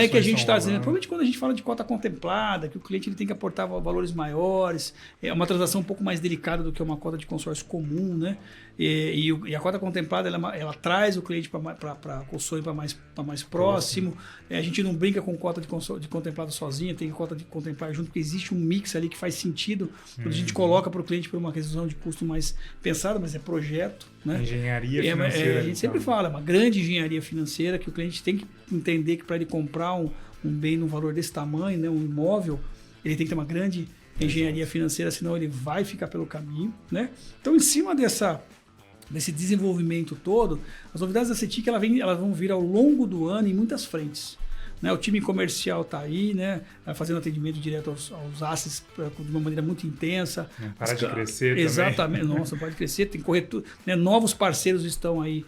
Speaker 2: que a gente está dizendo? Provavelmente quando a gente fala de cota contemplada, que o cliente ele tem que aportar valores maiores, é uma transação um pouco mais delicada do que uma cota de consórcio comum, né? E a cota contemplada ela traz o cliente para o sonho para mais próximo. A gente não brinca com cota de contemplado sozinha, tem cota de contemplar junto, porque existe um mix ali que faz sentido. Quando a gente coloca para o cliente por uma redução de custo mais pensada, mas é projeto, né?
Speaker 1: Engenharia financeira.
Speaker 2: A gente sempre fala, é uma grande engenharia financeira que o cliente tem que entender que para ele comprar um bem num valor desse tamanho, né, um imóvel, ele tem que ter uma grande engenharia financeira, senão ele vai ficar pelo caminho, né? Então, em cima desse desenvolvimento todo, as novidades da CETIC elas vão vir ao longo do ano em muitas frentes. Né? O time comercial está aí, né? Fazendo atendimento direto aos asses de uma maneira muito intensa.
Speaker 1: Não para de crescer.
Speaker 2: Exatamente,
Speaker 1: também.
Speaker 2: Nossa, pode crescer, tem corretor, né? Novos parceiros estão aí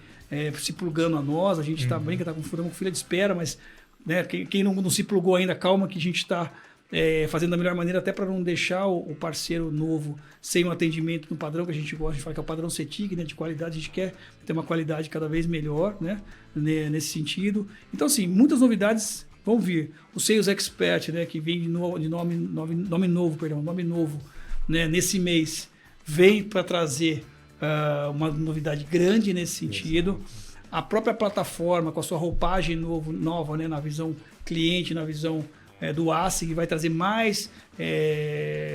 Speaker 2: se plugando a nós, a gente está estamos com fila de espera, mas, né, quem não se plugou ainda, calma que a gente está fazendo da melhor maneira, até para não deixar o parceiro novo sem um atendimento no padrão que a gente gosta de falar, que é o padrão CETIC, né, de qualidade. A gente quer ter uma qualidade cada vez melhor, né, nesse sentido. Então, assim, muitas novidades vão vir. O Sales Expert, né, que vem de nome novo, né, nesse mês, vem para trazer uma novidade grande nesse sentido. Exato. A própria plataforma, com a sua roupagem nova, né, na visão cliente, na visão do ASIG, vai trazer mais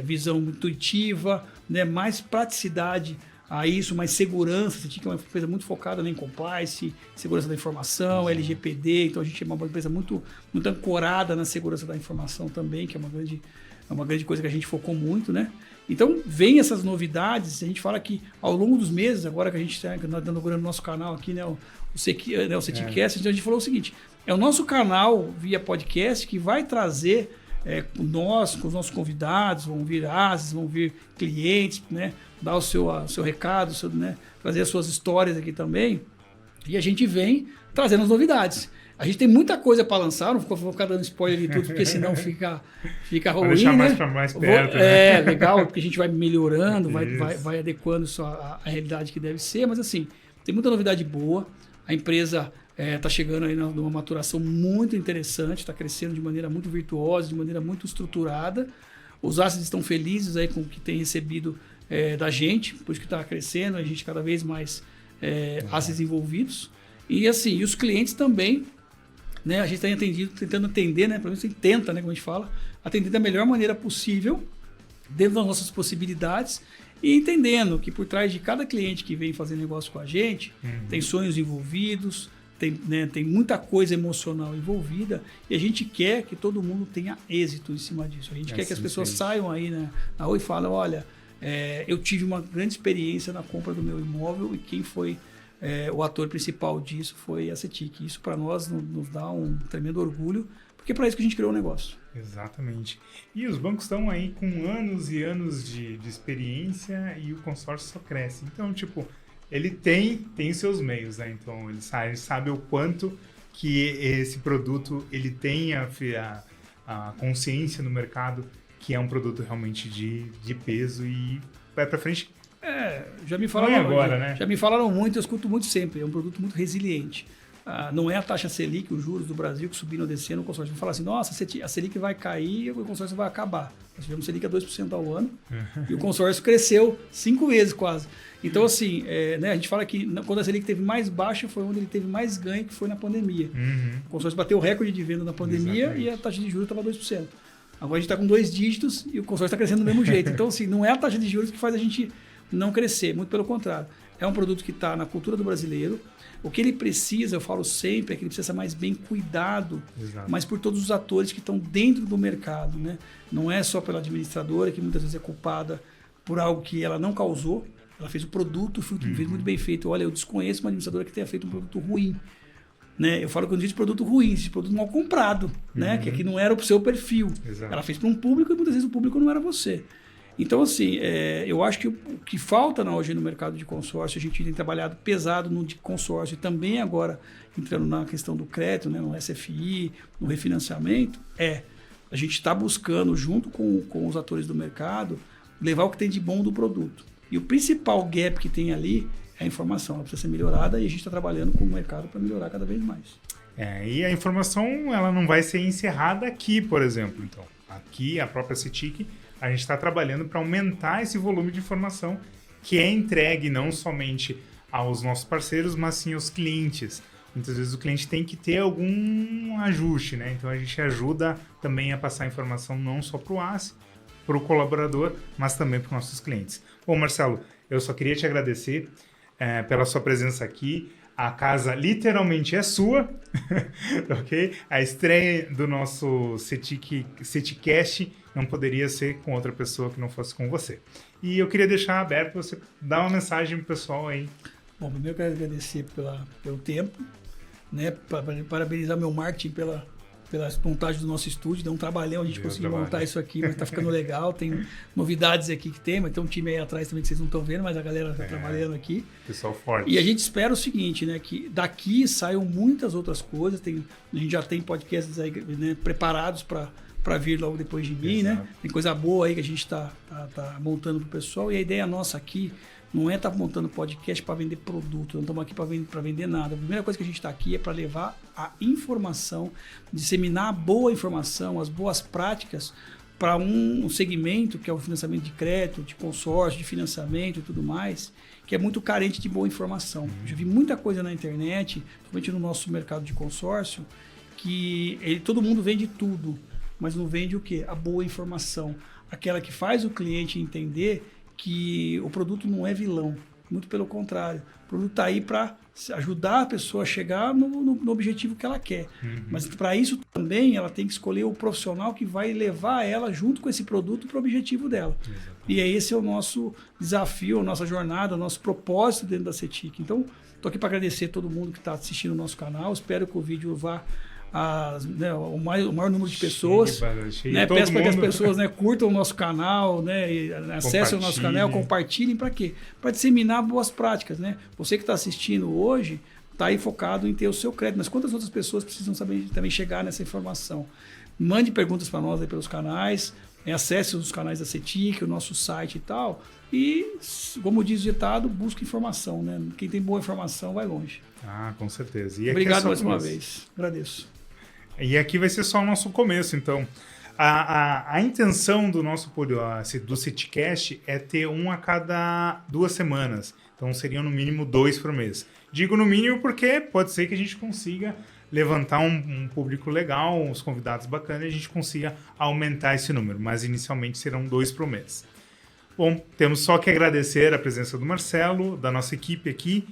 Speaker 2: visão intuitiva, né, mais praticidade a isso, mais segurança. Você tinha que é uma empresa muito focada, né, em compliance, segurança da informação, LGPD. Então a gente é uma empresa muito ancorada na segurança da informação também, que é uma grande coisa que a gente focou muito, né? Então, vem essas novidades. A gente fala que ao longo dos meses, agora que a gente está inaugurando o nosso canal aqui, né, o CETICast, então a gente falou o seguinte: é o nosso canal via podcast que vai trazer com os nossos convidados, vão vir ases, vão vir clientes, né, dar o seu recado, né, trazer as suas histórias aqui também. E a gente vem trazendo as novidades. A gente tem muita coisa para lançar, não vou ficar dando spoiler de tudo, porque senão fica ruim,
Speaker 1: deixar
Speaker 2: né?
Speaker 1: mais para mais perto. Né?
Speaker 2: Legal, porque a gente vai melhorando, vai adequando isso à realidade que deve ser, mas assim, tem muita novidade boa. A empresa está chegando aí numa maturação muito interessante, está crescendo de maneira muito virtuosa, de maneira muito estruturada. Os assets estão felizes aí com o que tem recebido da gente, por isso que está crescendo, a gente cada vez mais assets envolvidos. E assim, e os clientes também, né? A gente está tentando atender, né? Pelo menos a gente tenta, né? Como a gente fala, atender da melhor maneira possível, dentro das nossas possibilidades, e entendendo que por trás de cada cliente que vem fazer negócio com a gente, tem sonhos envolvidos, tem muita coisa emocional envolvida, e a gente quer que todo mundo tenha êxito em cima disso. A gente quer que as pessoas saiam aí, né, na rua e falem: olha, eu tive uma grande experiência na compra do meu imóvel, e quem foi o ator principal disso foi a CETIC. Isso para nós nos dá um tremendo orgulho, porque é para isso que a gente criou o negócio.
Speaker 1: Exatamente. E os bancos estão aí com anos e anos de experiência e o consórcio só cresce. Então, tipo, ele tem seus meios, né? Então, ele sabe o quanto que esse produto ele tem a consciência no mercado que é um produto realmente de peso e vai para frente.
Speaker 2: Já me falaram
Speaker 1: agora, né?
Speaker 2: Já me falaram muito, eu escuto muito sempre. É um produto muito resiliente. Não é a taxa Selic, os juros do Brasil que subiram ou descendo, o consórcio vai falar assim, nossa, a Selic vai cair e o consórcio vai acabar. Nós tivemos Selic a 2% ao ano e o consórcio cresceu 5 vezes quase. Então, assim, né, a gente fala que quando a Selic teve mais baixa foi onde ele teve mais ganho, que foi na pandemia. O consórcio bateu o recorde de venda na pandemia. Exatamente. E a taxa de juros estava 2%. Agora a gente está com 2 dígitos e o consórcio está crescendo do mesmo jeito. Então, assim, não é a taxa de juros que faz a gente não crescer, muito pelo contrário. É um produto que está na cultura do brasileiro. O que ele precisa, eu falo sempre, é que ele precisa ser mais bem cuidado, mas por todos os atores que estão dentro do mercado, né? Não é só pela administradora, que muitas vezes é culpada por algo que ela não causou. Ela fez o produto, fez muito bem feito. Olha, eu desconheço uma administradora que tenha feito um produto ruim. Né? Eu falo que eu não existe produto ruim, existe produto mal comprado, né? Que aqui não era o seu perfil. Exato. Ela fez para um público e muitas vezes o público não era você. Então, assim, eu acho que o que falta hoje no mercado de consórcio, a gente tem trabalhado pesado no de consórcio e também agora entrando na questão do crédito, né, no SFI, no refinanciamento, a gente está buscando, junto com os atores do mercado, levar o que tem de bom do produto. E o principal gap que tem ali é a informação. Ela precisa ser melhorada e a gente está trabalhando com o mercado para melhorar cada vez mais.
Speaker 1: E a informação ela não vai ser encerrada aqui, por exemplo. Então, aqui, a própria CETIC, a gente está trabalhando para aumentar esse volume de informação que é entregue não somente aos nossos parceiros, mas sim aos clientes. Muitas vezes o cliente tem que ter algum ajuste, né? Então a gente ajuda também a passar informação não só para o ACE, para o colaborador, mas também para os nossos clientes. Bom, Marcelo, eu só queria te agradecer pela sua presença aqui. A casa literalmente é sua, ok? A estreia do nosso CETICast não poderia ser com outra pessoa que não fosse com você. E eu queria deixar aberto você dar uma mensagem pro pessoal aí.
Speaker 2: Bom, primeiro eu quero agradecer pelo tempo, né? Parabenizar meu marketing pela montagem do nosso estúdio. Deu um trabalhão a gente conseguir montar isso aqui, mas tá ficando legal. Tem novidades aqui que tem, mas tem um time aí atrás também que vocês não estão vendo, mas a galera tá trabalhando aqui.
Speaker 1: Pessoal forte.
Speaker 2: E a gente espera o seguinte, né? Que daqui saiam muitas outras coisas. A gente já tem podcasts aí, né, preparados para vir logo depois de mim, né? Tem coisa boa aí que a gente tá montando pro pessoal. E a ideia nossa aqui não é estar montando podcast para vender produto, não estamos aqui para vender nada. A primeira coisa que a gente está aqui é para levar a informação, disseminar a boa informação, as boas práticas para um segmento que é o financiamento de crédito, de consórcio, de financiamento e tudo mais, que é muito carente de boa informação. Eu já vi muita coisa na internet, principalmente no nosso mercado de consórcio, que todo mundo vende tudo, mas não vende o quê? A boa informação. Aquela que faz o cliente entender que o produto não é vilão, muito pelo contrário. O produto está aí para ajudar a pessoa a chegar no objetivo que ela quer. Mas para isso também ela tem que escolher o profissional que vai levar ela junto com esse produto para o objetivo dela. Exatamente. E esse é o nosso desafio, a nossa jornada, o nosso propósito dentro da CETIC. Então, estou aqui para agradecer a todo mundo que está assistindo o nosso canal. Espero que o vídeo vá o maior número de pessoas. Né? Peço para que as pessoas, né, curtam o nosso canal, né, acessem o nosso canal, compartilhem. Para quê? Para disseminar boas práticas. Né? Você que está assistindo hoje está aí focado em ter o seu crédito, mas quantas outras pessoas precisam saber também chegar nessa informação? Mande perguntas para nós aí pelos canais, acesse os canais da CETIC, o nosso site e tal. E, como diz o ditado, busque informação. Né? Quem tem boa informação vai longe.
Speaker 1: Com certeza. E
Speaker 2: obrigado mais uma vez. Agradeço.
Speaker 1: E aqui vai ser só o nosso começo, então. A intenção do nosso do CETICast é ter um a cada 2 semanas. Então seriam no mínimo 2 por mês. Digo no mínimo porque pode ser que a gente consiga levantar um público legal, uns convidados bacanas, e a gente consiga aumentar esse número. Mas inicialmente serão 2 por mês. Bom, temos só que agradecer a presença do Marcelo, da nossa equipe aqui.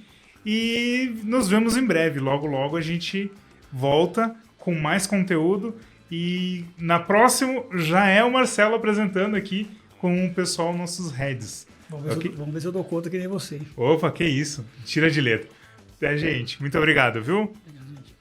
Speaker 1: E nos vemos em breve. Logo, logo a gente volta com mais conteúdo e na próxima já é o Marcelo apresentando aqui com o pessoal nossos heads.
Speaker 2: Vamos ver se eu dou conta que nem você.
Speaker 1: Opa, que isso. Tira de letra. Até, gente. Muito obrigado, viu?
Speaker 2: Obrigado, gente.